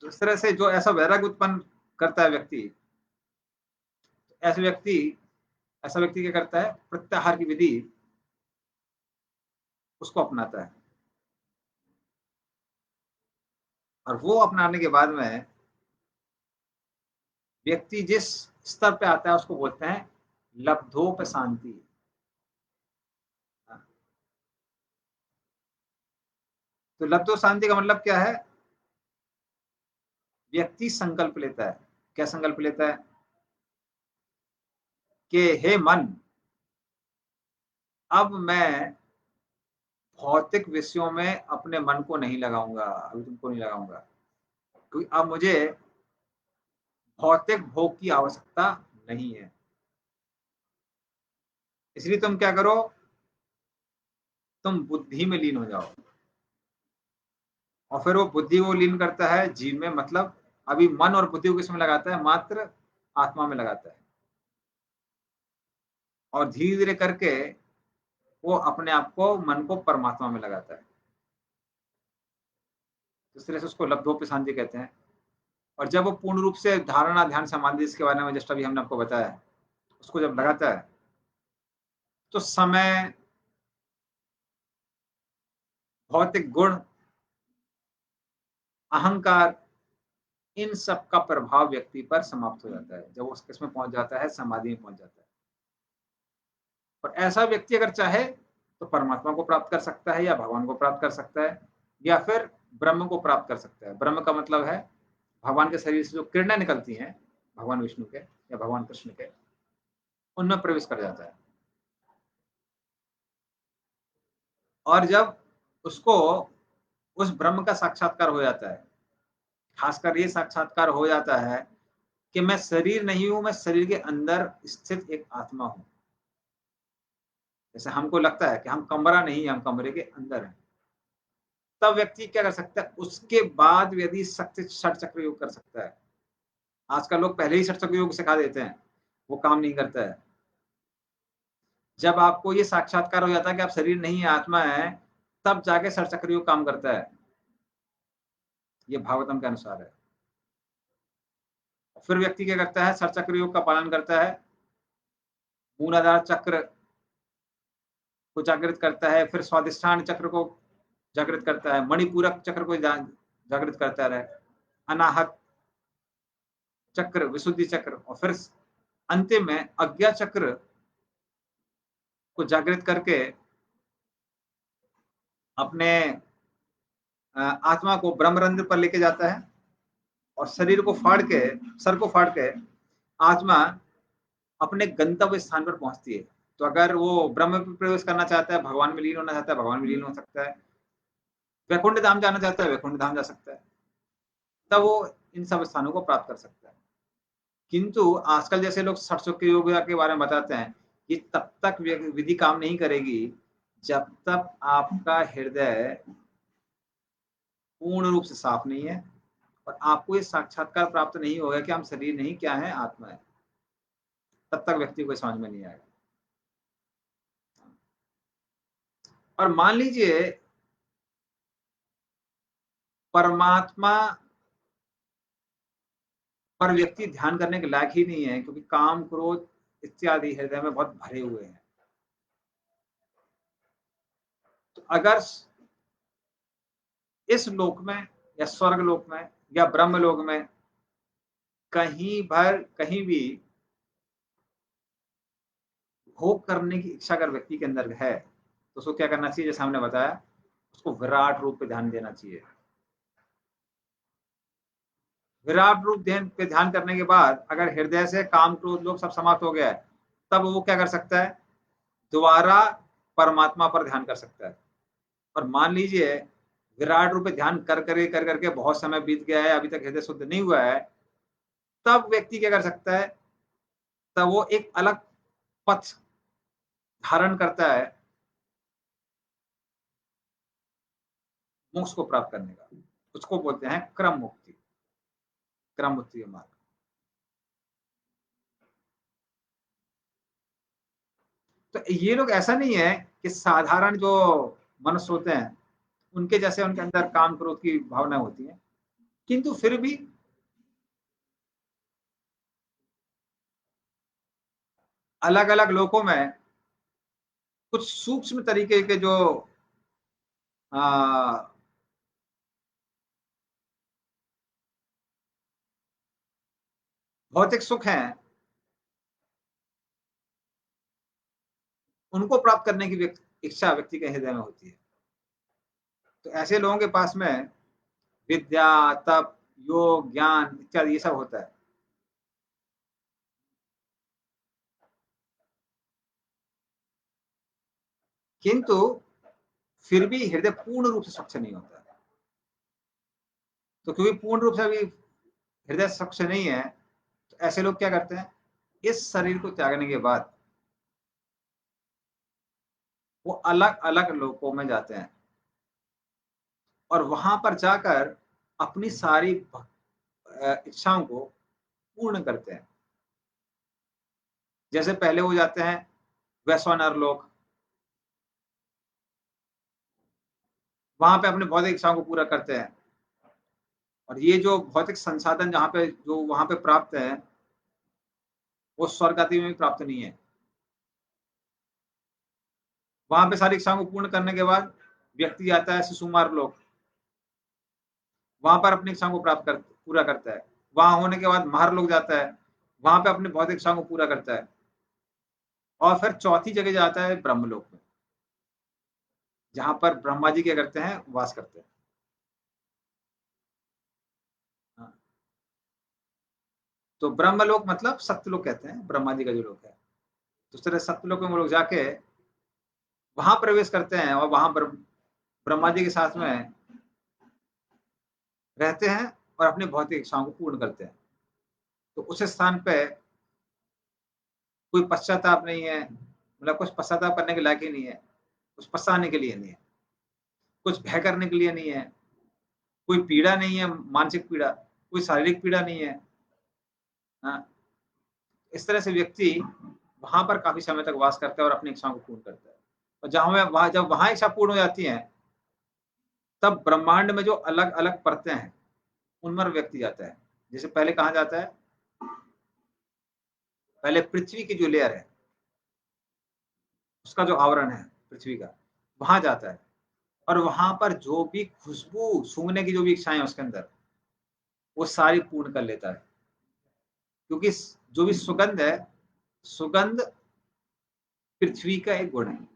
तो इस तरह से जो ऐसा वैराग्य उत्पन्न करता है व्यक्ति, ऐसे व्यक्ति ऐसा व्यक्ति क्या करता है, प्रत्याहार की विधि उसको अपनाता है। और वो अपनाने के बाद में व्यक्ति जिस स्तर पे आता है उसको बोलते हैं लब्धोपशांति। तो लब्धोपशांति का मतलब क्या है? व्यक्ति संकल्प लेता है। क्या संकल्प लेता है? कि हे मन, अब मैं भौतिक विषयों में अपने मन को नहीं लगाऊंगा, अभी तुमको नहीं लगाऊंगा, क्योंकि अब मुझे भौतिक भोग की आवश्यकता नहीं है। इसलिए तुम क्या करो, तुम बुद्धि में लीन हो जाओ। और फिर वो बुद्धि को लीन करता है जीव में, मतलब अभी मन और बुद्धि को किसमें लगाता है? मात्र आत्मा में लगाता है। और धीरे धीरे करके वो अपने आप को, मन को परमात्मा में लगाता है। इस तरह से उसको लब्धोपशांति कहते हैं। और जब वो पूर्ण रूप से धारणा, ध्यान, समाधि, इसके बारे में जस्ट अभी हमने आपको बताया, उसको जब लगाता है तो समय, भौतिक गुण, अहंकार, इन सब का प्रभाव व्यक्ति पर समाप्त हो जाता है। जब वो किसमें पहुंच जाता है? समाधि में पहुंच जाता है। और ऐसा व्यक्ति अगर चाहे तो परमात्मा को प्राप्त कर सकता है, या भगवान को प्राप्त कर सकता है, या फिर ब्रह्म को प्राप्त कर सकता है। ब्रह्म का मतलब है भगवान के शरीर से जो किरणें निकलती हैं, भगवान विष्णु के या भगवान कृष्ण के, उनमें प्रवेश कर जाता है। और जब उसको उस ब्रह्म का साक्षात्कार हो जाता है, खासकर ये साक्षात्कार हो जाता है कि मैं शरीर नहीं हूं, मैं शरीर के अंदर स्थित एक आत्मा हूं। जैसे हमको लगता है कि हम कमरा नहीं है, हम कमरे के अंदर हैं। तब व्यक्ति क्या कर सकता है? उसके बाद यदि शक्ति षट चक्र योग कर सकता है। आजकल लोग पहले ही षट चक्र योग सिखा देते हैं, वो काम नहीं करता है। जब आपको ये साक्षात्कार हो जाता है कि आप शरीर नहीं है, आत्मा है, तब जाके षट चक्र योग काम करता है। ये भागवतम के अनुसार है। फिर व्यक्ति क्या करता है? षट चक्र योग का पालन करता है, मूलाधार चक्र को जागृत करता है, फिर स्वादिष्ठान चक्र को जागृत करता है, मणिपूरक चक्र को जागृत करता है, अनाहत चक्र, विशुद्धि चक्र, और फिर अंतिम में अज्ञा चक्र को जागृत करके अपने आत्मा को ब्रह्मरंध्र पर लेके जाता है। और शरीर को फाड़ के, सर को फाड़ के आत्मा अपने गंतव्य स्थान पर पहुंचती है। तो अगर वो ब्रह्म में प्रवेश करना चाहता है, भगवान में लीन होना चाहता है, भगवान में लीन हो सकता है, वैकुंठ धाम जाना चाहता है, वैकुंठ धाम जा सकता है। तब वो इन सब स्थानों को प्राप्त कर सकता है। किंतु आजकल जैसे लोग षट योगा के बारे में बताते हैं, ये तब तक विधि काम नहीं करेगी जब तक आपका हृदय पूर्ण रूप से साफ नहीं है और आपको ये साक्षात्कार प्राप्त नहीं होगा कि हम शरीर नहीं, क्या है, आत्मा है। तब तक व्यक्ति को समझ में नहीं आएगा। और मान लीजिए परमात्मा पर व्यक्ति ध्यान करने के लायक ही नहीं है, क्योंकि काम, क्रोध इत्यादि हृदय में बहुत भरे हुए हैं। तो अगर इस लोक में या स्वर्ग लोक में या ब्रह्म लोक में कहीं भी भोग करने की इच्छा अगर व्यक्ति के अंदर है, तो उसको क्या करना चाहिए? जैसे हमने बताया, उसको विराट रूप पे ध्यान देना चाहिए। विराट रूप पे ध्यान करने के बाद अगर हृदय से काम, क्रोध, लोभ सब समाप्त हो गया है, तब वो क्या कर सकता है? दोबारा परमात्मा पर ध्यान कर सकता है। और मान लीजिए विराट रूप पे ध्यान कर करके बहुत समय बीत गया है, अभी तक हृदय शुद्ध नहीं हुआ है, तब व्यक्ति क्या कर सकता है? तब वो एक अलग पथ धारण करता है मोक्ष को प्राप्त करने का। उसको बोलते हैं क्रम मुक्ति, क्रम मुक्ति का मार्ग। तो ये लोग ऐसा नहीं है कि साधारण जो मनुष्य होते हैं उनके जैसे उनके अंदर काम, क्रोध की भावना होती है, किंतु फिर भी अलग अलग लोकों में कुछ सूक्ष्म तरीके के जो आ, भौतिक सुख हैं, उनको प्राप्त करने की इच्छा व्यक्ति के हृदय में होती है। तो ऐसे लोगों के पास में विद्या, तप, योग, ज्ञान इत्यादि ये सब होता है, किंतु फिर भी हृदय पूर्ण रूप से स्वच्छ नहीं होता है। तो क्योंकि पूर्ण रूप से अभी हृदय स्वच्छ नहीं है, तो ऐसे लोग क्या करते हैं? इस शरीर को त्यागने के बाद वो अलग अलग लोकों में जाते हैं और वहां पर जाकर अपनी सारी इच्छाओं को पूर्ण करते हैं। जैसे पहले वो जाते हैं वैश्वानर लोक, वहां पे अपने भौतिक इच्छाओं को पूरा करते हैं। और ये जो भौतिक संसाधन जहाँ पे जो वहां पे प्राप्त है, वो स्वर्ग आदि में भी प्राप्त नहीं है। वहां पे सारी इच्छाओं को पूर्ण करने के बाद व्यक्ति जाता है सुकुमार लोक, वहां पर अपनी इच्छाओं को पूरा करता है। वहां होने के बाद महर लोक जाता है, वहां पे अपनी भौतिक इच्छाओं को पूरा करता है। और फिर चौथी जगह जाता है ब्रह्मलोक में, जहां पर ब्रह्मा जी क्या करते हैं? वास करते हैं। हाँ। तो ब्रह्मलोक मतलब सत्यलोक कहते हैं, ब्रह्मा जी का जो लोक है। तो उस तरह सत्यलोक में वो लोग जाके वहां प्रवेश करते हैं और वहां ब्रह्मा जी के साथ में रहते हैं और अपनी भौतिक इच्छाओं को पूर्ण करते हैं। तो उस स्थान पे कोई पश्चाताप नहीं है, मतलब कुछ पश्चाताप करने के लायक ही नहीं है, कुछ पछताने के लिए नहीं है, कुछ भय करने के लिए नहीं है, कोई पीड़ा नहीं है, मानसिक पीड़ा, कोई शारीरिक पीड़ा नहीं है। हाँ, इस तरह से व्यक्ति वहां पर काफी समय तक वास करता है और अपनी इच्छाओं को पूर्ण करता है। और जब वहां इच्छा पूर्ण हो जाती है, तब ब्रह्मांड में जो अलग अलग परतें हैं उनमें व्यक्ति जाता है। जैसे पहले कहाँ जाता है? पहले पृथ्वी की जो लेयर है, उसका जो आवरण है पृथ्वी का, वहां जाता है। और वहां पर जो भी खुशबू सूंघने की जो भी इच्छाएं उसके अंदर, वो सारी पूर्ण कर लेता है। क्योंकि जो भी सुगंध है, सुगंध पृथ्वी का एक गुण है।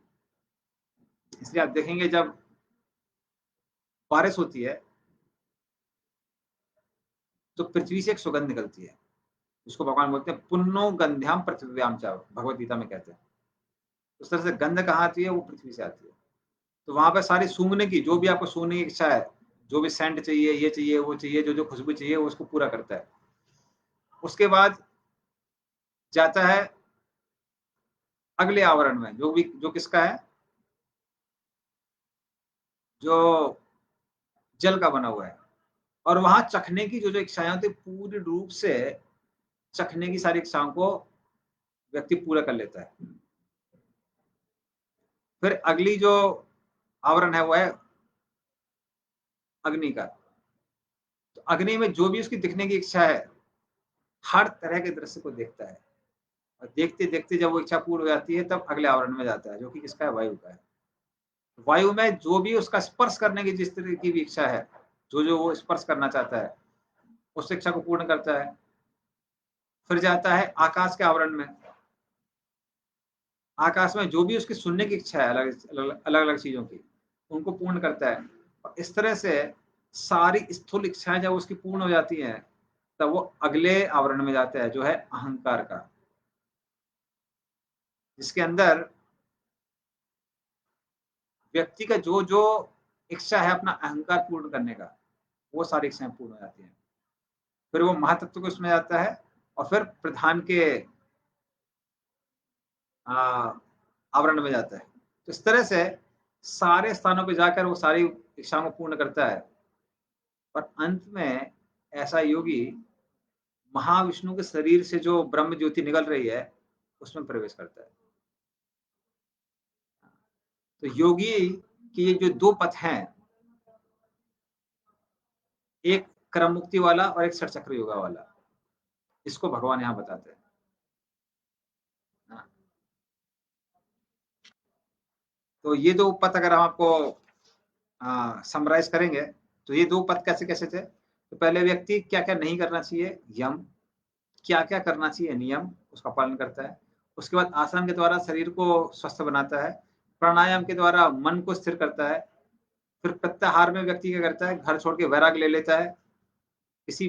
इसलिए आप देखेंगे जब बारिश होती है तो पृथ्वी से एक सुगंध निकलती है, जिसको भगवान बोलते हैं पुन्नो गंध्याम पृथ्व्याम च, भगवत गीता में कहते हैं। उस तरह से गंध कहाँ आती है? वो पृथ्वी से आती है। तो वहां पर सारी सूंघने की, जो भी आपको सूंघने की इच्छा है, जो भी सेंट चाहिए, ये चाहिए, वो चाहिए, जो जो खुशबू चाहिए, वो उसको पूरा करता है। उसके बाद जाता है अगले आवरण में, जो किसका है, जो जल का बना हुआ है, और वहां चखने की जो इच्छाएं होती पूर्ण रूप से चखने की सारी इच्छाओं को व्यक्ति पूरा कर लेता है। फिर अगली जो आवरण है वो है अग्नि का। तो अग्नि में जो भी उसकी दिखने की इच्छा है, हर तरह के दृश्य को देखता है, और देखते देखते जब वो इच्छा पूर्ण हो जाती है तब अगले आवरण में जाता है, जो कि किसका है, वायु का है। वायु में जो भी उसका स्पर्श करने की जिस तरह की भी इच्छा है, जो जो वो स्पर्श करना चाहता है, उस इच्छा को पूर्ण करता है। फिर जाता है आकाश के आवरण में। आकाश में जो भी उसकी सुनने की इच्छा है अलग अलग चीजों की, उनको पूर्ण करता है। और इस तरह से सारी स्थूल इच्छाएं जब उसकी पूर्ण हो जाती हैं, तब वो अगले आवरण में जाता है, जो है अहंकार का, जिसके अंदर व्यक्ति का जो जो इच्छा है अपना अहंकार पूर्ण करने का, वो सारी इच्छाएं पूर्ण हो जाती हैं। फिर वो महातत्व को उसमें जाता है, और फिर प्रधान के आवरण में जाता है। तो इस तरह से सारे स्थानों पर जाकर वो सारी इच्छाओं को पूर्ण करता है, और अंत में ऐसा योगी महाविष्णु के शरीर से जो ब्रह्म ज्योति निकल रही है उसमें प्रवेश करता है। तो योगी की ये जो दो पथ हैं, एक क्रम मुक्ति वाला और एक षटचक्र योगा वाला, इसको भगवान यहाँ बताते हैं। तो ये दो पथ अगर हम आपको समराइज करेंगे, तो ये दो पथ कैसे कैसे थे। तो पहले व्यक्ति क्या क्या नहीं करना चाहिए, यम, क्या क्या करना चाहिए, नियम, उसका पालन करता है। उसके बाद आसन के द्वारा शरीर को स्वस्थ बनाता है, प्राणायाम के द्वारा मन को स्थिर करता है। फिर प्रत्याहार में व्यक्ति क्या करता है, घर छोड़ के वैराग्य ले लेता है, किसी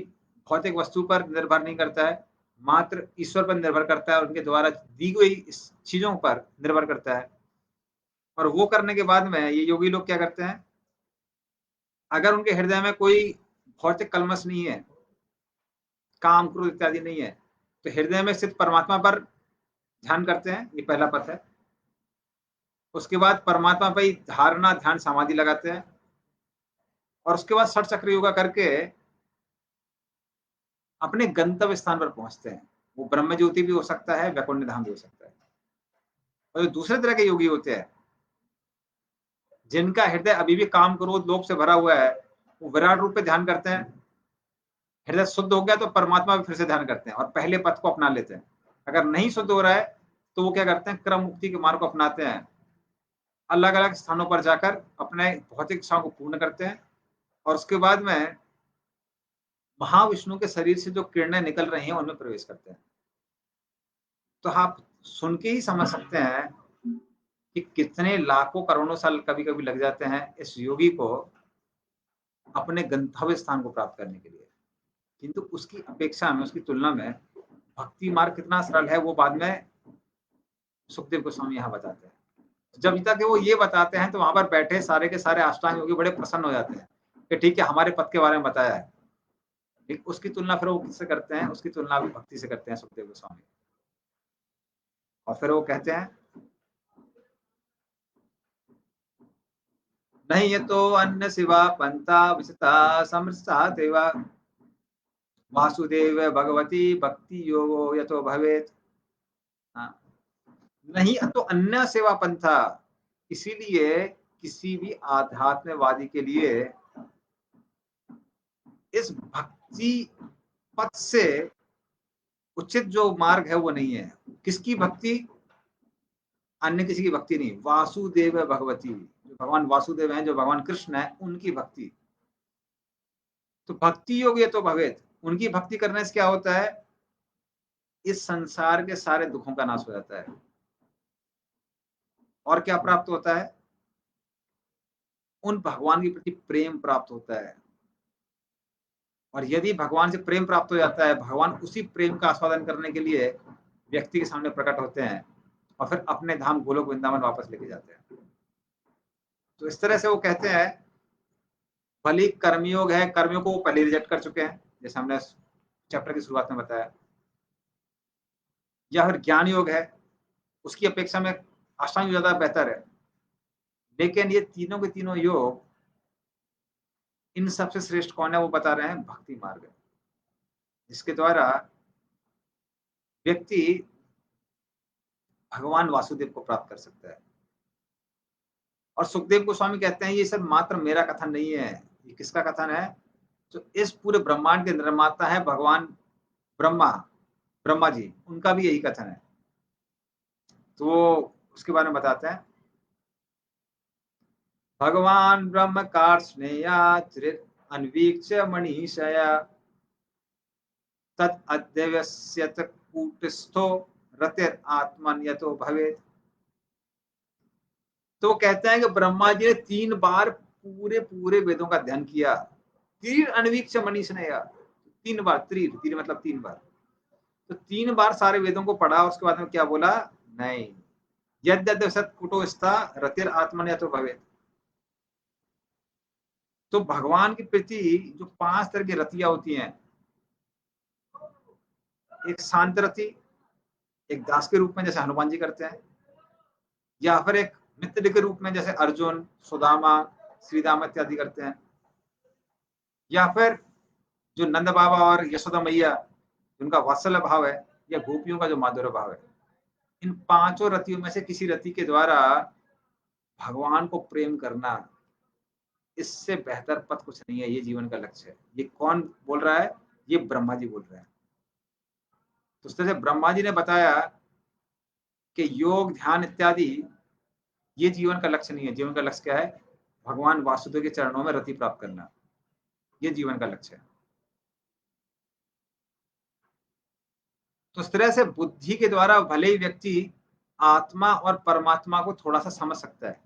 भौतिक वस्तु पर निर्भर नहीं करता है, मात्र ईश्वर पर निर्भर करता है और उनके द्वारा दी गई चीजों पर निर्भर करता है। और वो करने के बाद में ये योगी लोग क्या करते हैं, अगर उनके हृदय में कोई भौतिक कलमश नहीं है, काम क्रोध इत्यादि नहीं है, तो हृदय में स्थित परमात्मा पर ध्यान करते हैं, ये पहला पथ है। उसके बाद परमात्मा पर ही धारणा ध्यान समाधि लगाते हैं, और उसके बाद षट चक्र योगा करके अपने गंतव्य स्थान पर पहुंचते हैं। वो ब्रह्म ज्योति भी हो सकता है, वैकुंठ धाम भी हो सकता है। और जो दूसरे तरह के योगी होते हैं, जिनका हृदय अभी भी काम क्रोध लोभ से भरा हुआ है, वो विराट रूप पे ध्यान करते हैं। हृदय शुद्ध हो गया तो परमात्मा भी फिर से ध्यान करते हैं और पहले पथ को अपना लेते हैं। अगर नहीं शुद्ध हो रहा है तो वो क्या करते हैं, क्रम मुक्ति के मार्ग को अपनाते हैं, अलग अलग स्थानों पर जाकर अपने भौतिक इच्छाओं को पूर्ण करते हैं, और उसके बाद में महाविष्णु के शरीर से जो किरणें निकल रही हैं उनमें प्रवेश करते हैं। तो आप सुन के ही समझ सकते हैं कि कितने लाखों करोड़ों साल कभी कभी लग जाते हैं इस योगी को अपने गंतव्य स्थान को प्राप्त करने के लिए। किंतु उसकी अपेक्षा में, उसकी तुलना में भक्ति मार्ग कितना सरल है, वो बाद में सुखदेव गोस्वामी यहाँ बताते हैं। जब तक वो ये बताते हैं तो वहां पर बैठे सारे के सारे अष्टांग योगी बड़े प्रसन्न हो जाते हैं कि ठीक है, हमारे पद के बारे में बताया है। ठीक, उसकी तुलना फिर वो किससे करते हैं, उसकी तुलना भी भक्ति से करते हैं सुखदेव गोस्वामी। और फिर वो कहते हैं, नहीं ये तो अन्य शिवा पंथा विसता समृता देवा वासुदेव भगवती भक्ति योगो यतो भवेत। हाँ, नहीं तो अन्य सेवा पंथा, इसीलिए किसी भी आध्यात्मवादी के लिए इस भक्ति पथ से उचित जो मार्ग है वो नहीं है। किसकी भक्ति, अन्य किसी की भक्ति नहीं, वासुदेव भगवती, जो भगवान वासुदेव हैं, जो भगवान कृष्ण है, उनकी भक्ति। तो भक्ति योग ये तो भवेत, उनकी भक्ति करने से क्या होता है, इस संसार के सारे दुखों का नाश हो जाता है। और क्या प्राप्त होता है, उन भगवान के प्रति प्रेम प्राप्त होता है। और यदि भगवान से प्रेम प्राप्त हो जाता है, भगवान उसी प्रेम का आस्वादन करने के लिए व्यक्ति के सामने प्रकट होते हैं और फिर अपने धाम गोलोक वृंदावन वापस लेके जाते हैं। तो इस तरह से वो कहते हैं, भली कर्मयोग है, कर्मयोग को वो पहले रिजेक्ट कर चुके हैं, जैसे हमने चैप्टर की शुरुआत में बताया। या फिर ज्ञान योग है, उसकी अपेक्षा में अष्टांग योग ज़्यादा बेहतर है। लेकिन ये तीनों के तीनों योग, इन सबसे श्रेष्ठ कौन है वो बता रहे हैं, भक्ति मार्ग है, जिसके द्वारा व्यक्ति भगवान वासुदेव को प्राप्त कर सकता है। और सुखदेव गोस्वामी कहते हैं ये सब मात्र मेरा कथन नहीं है, ये किसका कथन है, जो इस पूरे ब्रह्मांड के निर्माता है भगवान ब्रह्मा, ब्रह्मा जी, उनका भी यही कथन है। तो वो उसके बारे में बताते हैं, भगवान ब्रह्म कार्ष्णेयाच्रित अन्वीक्ष्य मनीषया तत् अद्यवस्यत कूटस्थो रतिर आत्मन यतो भवेत्। तो कहते हैं कि ब्रह्मा जी ने 3 बार पूरे पूरे वेदों का अध्ययन किया। तीर अनवीक्ष मनीषया, 3 बार, तीर तीर मतलब 3 बार। तो 3 बार सारे वेदों को पढ़ा, उसके बाद में क्या बोला, नहीं, यद्यद्वसत कुटोस्था रतिर आत्मन यतो भवेत्। तो भगवान की प्रति जो 5 तरह की रतियां होती हैं, एक शांत रति, एक दास के रूप में जैसे हनुमान जी करते हैं, या फिर एक मित्र के रूप में जैसे अर्जुन, सुदामा, श्रीदामा इत्यादि करते हैं, या फिर जो नंद बाबा और यशोदा मैया जिनका वात्सल्य भाव है, या गोपियों का जो माधुर्य भाव है। इन 5 रतियों में से किसी रति के द्वारा भगवान को प्रेम करना, इससे बेहतर पथ कुछ नहीं है, ये जीवन का लक्ष्य है। ये कौन बोल रहा है, ये ब्रह्मा जी बोल रहे हैं। तो उस तरह से ब्रह्मा जी ने बताया कि योग, ध्यान इत्यादि ये जीवन का लक्ष्य नहीं है। जीवन का लक्ष्य क्या है, भगवान वासुदेव के चरणों में रति प्राप्त करना, ये जीवन का लक्ष्य है। तो इस तरह से बुद्धि के द्वारा भले ही व्यक्ति आत्मा और परमात्मा को थोड़ा सा समझ सकता है।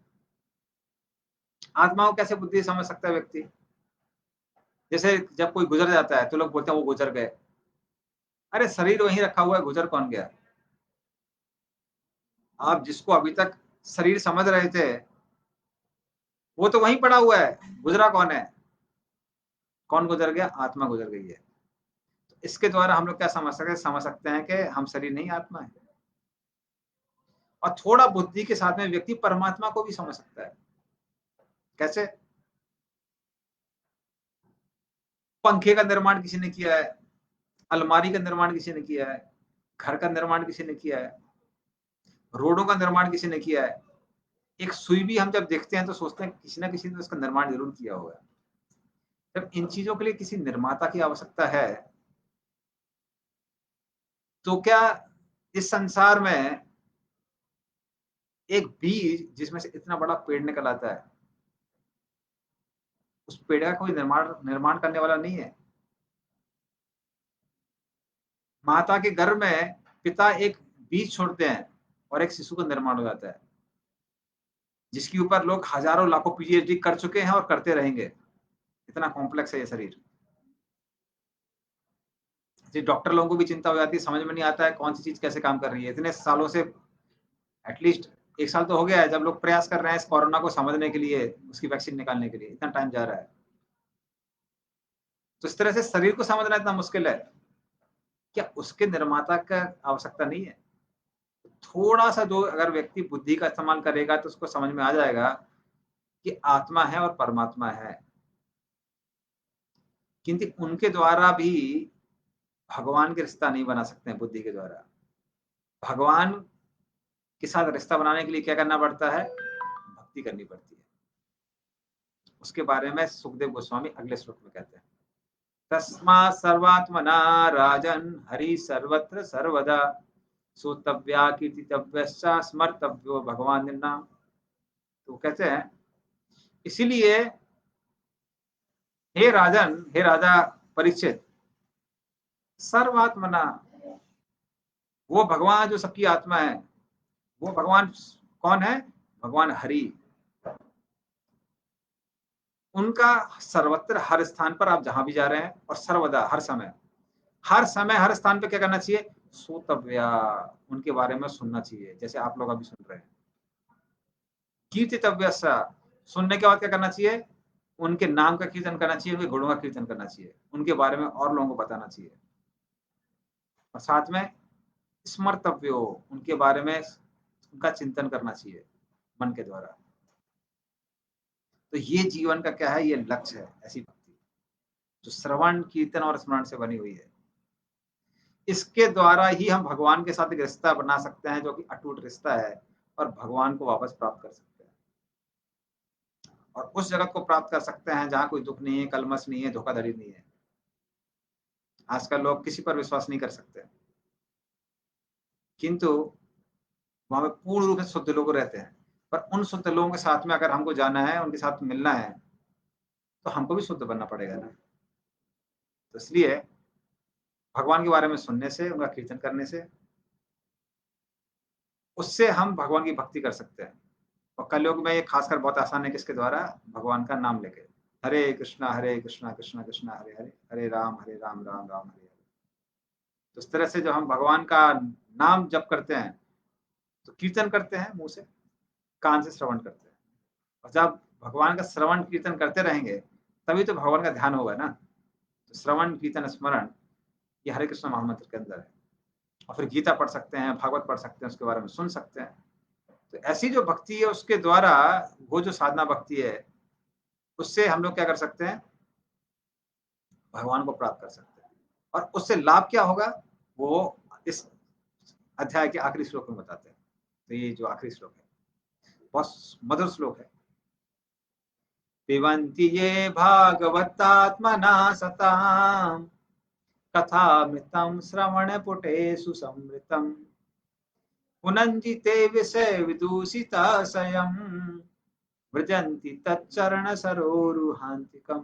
आत्मा को कैसे बुद्धि समझ सकता है व्यक्ति, जैसे जब कोई गुजर जाता है तो लोग बोलते हैं वो गुजर गए। अरे शरीर वहीं रखा हुआ है, गुजर कौन गया। आप जिसको अभी तक शरीर समझ रहे थे वो तो वहीं पड़ा हुआ है, गुजरा कौन है, कौन गुजर गया, आत्मा गुजर गई है। तो इसके द्वारा हम लोग क्या समझ सकते हैं कि हम शरीर नहीं, आत्मा है। और थोड़ा बुद्धि के साथ में व्यक्ति परमात्मा को भी समझ सकता है। कैसे, पंखे का निर्माण किसी ने किया है, अलमारी का निर्माण किसी ने किया है, घर का निर्माण किसी ने किया है, रोडों का निर्माण किसी ने किया है। एक सुई भी हम जब देखते हैं तो सोचते हैं किसी ना किसी ने उसका निर्माण जरूर किया होगा। जब इन चीजों के लिए किसी निर्माता की आवश्यकता है, तो क्या इस संसार में एक बीज जिसमें से इतना बड़ा पेड़ निकल आता है, उस पेड़ का कोई निर्माण निर्माण करने वाला नहीं है। माता के गर्भ में पिता एक बीज छोड़ते हैं और एक शिशु का निर्माण हो जाता है, जिसके ऊपर लोग हजारों लाखों पीएचडी कर चुके हैं और करते रहेंगे। इतना कॉम्प्लेक्स है ये शरीर। जी, डॉक्टर लोगों को भी चिंता हो जाती है, समझ में नहीं आता है कौन सी चीज कैसे काम कर रही है। इतने सालों से, एटलीस्ट 1 साल तो हो गया है जब लोग प्रयास कर रहे हैं इस कोरोना को समझने के लिए, उसकी वैक्सीन निकालने के लिए, इतना टाइम जा रहा है। तो इस तरह से शरीर को समझना इतना मुश्किल है, क्या उसके निर्माता का आवश्यकता नहीं है। थोड़ा सा जो अगर व्यक्ति बुद्धि का इस्तेमाल करेगा तो उसको समझ में आ जाएगा कि आत्मा है और परमात्मा है, किंतु उनके द्वारा भी भगवान के रिश्ता नहीं बना सकते हैं। बुद्धि के द्वारा भगवान के साथ रिश्ता बनाने के लिए क्या करना पड़ता है, भक्ति करनी पड़ती है। उसके बारे में सुखदेव गोस्वामी अगले श्लोक में कहते हैं, तस्मात् सर्वात्मना राजन हरि सर्वत्र सर्वदा श्रोतव्या कीर्तितव्यश्च स्मर्तव्यो भगवान निर्नाम। तो कहते हैं इसीलिए हे राजन, हे राजा परीक्षित, सर्वात्मना, वो भगवान जो सबकी आत्मा है, वो भगवान कौन है, भगवान हरि। उनका सर्वत्र हर स्थान पर आप जहां भी जा रहे हैं, और सर्वदा हर समय हर स्थान पे क्या करना चाहिए, श्रोतव्या, उनके बारे में सुनना चाहिए, जैसे आप लोग अभी सुन रहे हैं। कीर्तितव्य, सुनने के बाद क्या करना चाहिए, उनके नाम का कीर्तन करना चाहिए, उनके गुणों का कीर्तन करना चाहिए, उनके बारे में और लोगों को बताना चाहिए। और साथ में स्मर्तव्यो, उनके बारे में उनका चिंतन करना चाहिए मन के द्वारा। तो ये जीवन का क्या है, ये लक्ष्य है, ऐसी भक्ति जो श्रवण कीर्तन और स्मरण से बनी हुई है। इसके द्वारा ही हम भगवान के साथ एक रिश्ता बना सकते हैं जो कि अटूट रिश्ता है, और भगवान को वापस प्राप्त कर सकते हैं और उस जगत को प्राप्त कर सकते हैं जहाँ कोई दुख नहीं है, कलमश नहीं है, धोखाधड़ी नहीं है। आजकल लोग किसी पर विश्वास नहीं कर सकते, किंतु वहां पे पूर्ण रूप से शुद्ध लोग रहते हैं। पर उन शुद्ध लोगों के साथ में अगर हमको जाना है, उनके साथ मिलना है, तो हमको भी शुद्ध बनना पड़ेगा ना। तो इसलिए भगवान के बारे में सुनने से, उनका कीर्तन करने से, उससे हम भगवान की भक्ति कर सकते हैं। और कलयुग में ये खासकर बहुत आसान है, किसके द्वारा? भगवान का नाम लेके। हरे कृष्णा कृष्णा कृष्णा हरे हरे, हरे राम राम राम हरे हरे। तो इस तरह से जब हम भगवान का नाम जप करते हैं, तो कीर्तन करते हैं मुंह से, कान से श्रवण करते हैं। और जब भगवान का श्रवण कीर्तन करते रहेंगे, तभी तो भगवान का ध्यान होगा ना। तो श्रवण कीर्तन स्मरण, ये हरे कृष्ण महामंत्र के अंदर है। और फिर गीता पढ़ सकते हैं, भागवत पढ़ सकते हैं, उसके बारे में सुन सकते हैं। तो ऐसी जो भक्ति है, उसके द्वारा वो जो साधना भक्ति है, उससे हम लोग क्या कर सकते हैं? भगवान को प्राप्त कर सकते हैं। और उससे लाभ क्या होगा, वो इस अध्याय के आखिरी श्लोक में बताते हैं। तो ये जो आखिरी श्लोक है, बहुत मधुर श्लोक है। पिबन्ति ये भागवतात्मना सताम् कथामृतं श्रवणपुटेषु संवृतम् पुनञ्जिते विषय विदूषिताशयम् व्रजन्ति तच्चरण सरोरुहान्तिकम्।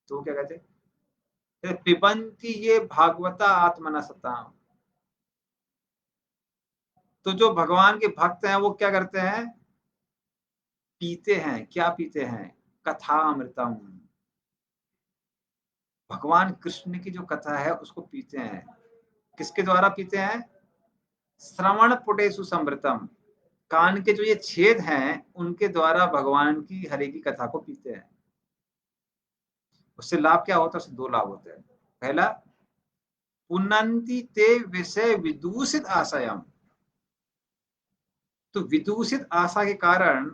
तो क्या कहते? पिबन्ति ये भागवता आत्मना सताम्। तो जो भगवान के भक्त हैं, वो क्या करते हैं? पीते हैं। क्या पीते हैं? कथामृतम। भगवान कृष्ण की जो कथा है, उसको पीते हैं। किसके द्वारा पीते हैं? श्रवण पुटेषु संवृतम। कान के जो ये छेद हैं, उनके द्वारा भगवान की हरे की कथा को पीते हैं। उससे लाभ क्या होता है? उससे दो लाभ होते हैं। पहला, पुनन्ति ते विषय विदूषित आशयम। तो विदूषित आशा के कारण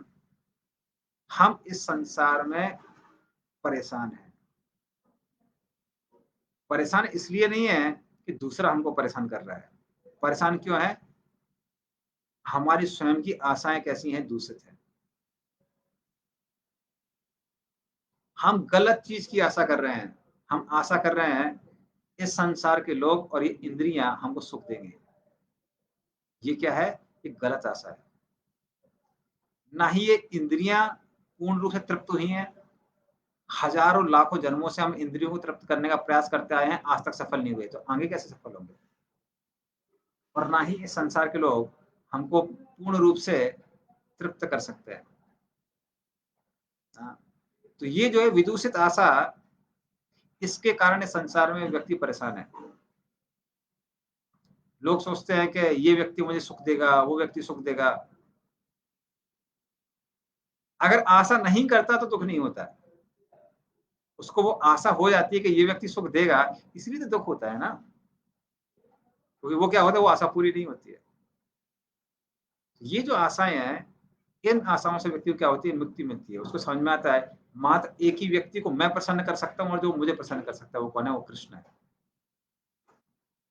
हम इस संसार में परेशान हैं। परेशान इसलिए नहीं है कि दूसरा हमको परेशान कर रहा है। परेशान क्यों है? हमारी स्वयं की आशाएं कैसी हैं? दूषित है। हम गलत चीज की आशा कर रहे हैं। हम आशा कर रहे हैं इस संसार के लोग और ये इंद्रियां हमको सुख देंगे। ये क्या है? ये गलत आशा है। ना ही ये इंद्रियां पूर्ण रूप से तृप्त हुई हैं। हजारों लाखों जन्मों से हम इंद्रियों को तृप्त करने का प्रयास करते आए हैं, आज तक सफल नहीं हुए, तो आगे कैसे सफल होंगे? और ना ही इस संसार के लोग हमको पूर्ण रूप से तृप्त कर सकते हैं। हाँ, तो ये जो है विदूषित आशा, इसके कारण इस संसार में व्यक्ति परेशान है। लोग सोचते हैं कि ये व्यक्ति मुझे सुख देगा, वो व्यक्ति सुख देगा। अगर आशा नहीं करता तो दुख नहीं होता। उसको वो आशा हो जाती है कि ये व्यक्ति सुख देगा, इसलिए तो दुख होता है ना। क्योंकि वो क्या होता है, वो आशा पूरी नहीं होती है। ये जो आशाएं हैं, इन आशाओं से व्यक्ति को क्या होती है? मुक्ति मिलती है। उसको समझ में आता है मात्र एक ही व्यक्ति को मैं प्रसन्न कर सकता हूँ, और जो मुझे प्रसन्न कर सकता है वो कौन है? वो कृष्ण है।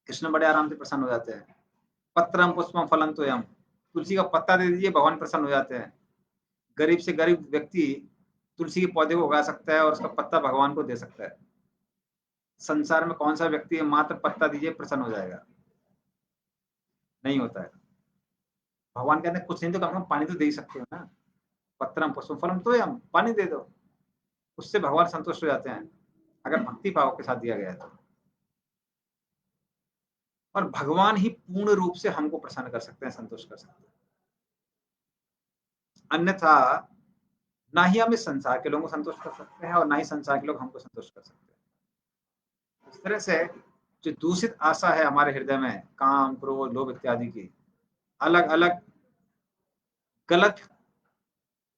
कृष्ण बड़े आराम से प्रसन्न हो जाते हैं। पत्रम पुष्पम फलम तोयम। तुलसी का पत्ता दे दीजिए, भगवान प्रसन्न हो जाते हैं। गरीब से गरीब व्यक्ति तुलसी के पौधे को उगा सकता है और उसका पत्ता भगवान को दे सकता है। संसार में कौन सा व्यक्ति है मात्र पत्ता दीजिए प्रसन्न हो जाएगा? नहीं होता है। भगवान कहते हैं कुछ नहीं तो कम से कम पानी तो दे ही सकते हो ना। पत्रम पुष्पम फलम तोयम, पानी दे दो, उससे भगवान संतुष्ट हो जाते हैं, अगर भक्ति भाव के साथ दिया गया है तो। और भगवान ही पूर्ण रूप से हमको प्रसन्न कर सकते हैं, संतुष्ट कर सकते हैं। अन्यथा ना ही हम इस संसार के लोगों को संतुष्ट कर सकते हैं, और ना ही संसार के लोग हमको संतुष्ट कर सकते हैं। इस तरह से जो दूषित आशा है हमारे हृदय में, काम क्रोध लोभ इत्यादि की अलग अलग गलत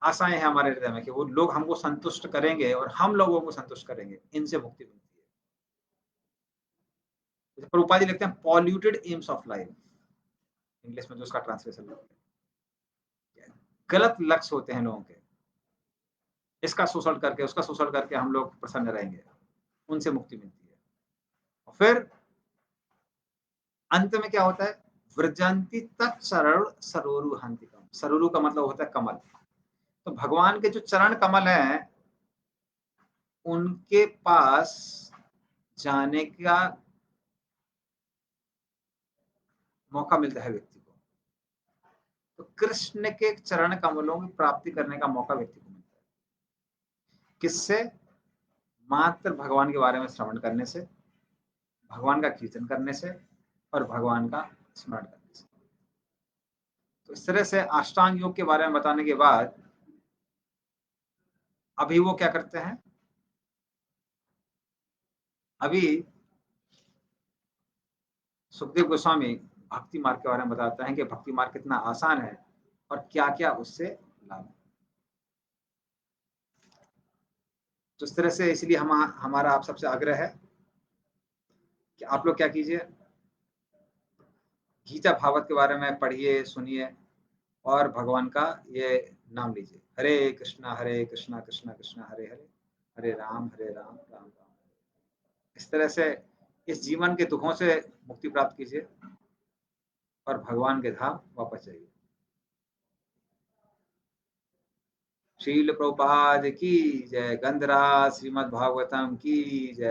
आशाएं हैं हमारे हृदय में, कि वो लोग हमको संतुष्ट करेंगे और हम लोगों को संतुष्ट करेंगे, इनसे मुक्ति मिलती है। प्रभुपाद जी लिखते हैं polluted AIIMS of life. English में जो उसका ट्रांसलेशन गलत लक्ष्य होते हैं लोगों के, इसका शोषण करके उसका शोषण करके हम लोग प्रसन्न रहेंगे, उनसे मुक्ति मिलती है। और फिर अंत में क्या होता है, व्रजंती तत्सरल सरोरुहंतिकम, सरोरु का मतलब होता है कमल। तो भगवान के जो चरण कमल हैं उनके पास जाने का मौका मिलता है व्यक्ति को। तो कृष्ण के चरण कमलों की प्राप्ति करने का मौका व्यक्ति को मिलता है। किससे? मात्र भगवान के बारे में श्रवण करने से, भगवान का कीर्तन करने से और भगवान का स्मरण करने से। तो इस तरह से अष्टांग योग के बारे में बताने के बाद अभी वो क्या करते हैं, अभी सुखदेव गोस्वामी भक्ति मार्ग के बारे में बताते हैं कि भक्ति मार्ग कितना आसान है और क्या क्या उससे लाभ है। तो इस तरह से इसलिए हमारा आप सबसे आग्रह है कि आप लोग क्या कीजिए, गीता भागवत के बारे में पढ़िए, सुनिए और भगवान का ये नाम लीजिए, हरे कृष्णा कृष्णा कृष्णा हरे हरे, हरे राम राम राम। इस तरह से इस जीवन के दुखों से मुक्ति प्राप्त कीजिए और भगवान के धाम वापस जाइए। श्रील प्रभुपाद की जय। गंधराज श्रीमद् भागवतम की जय।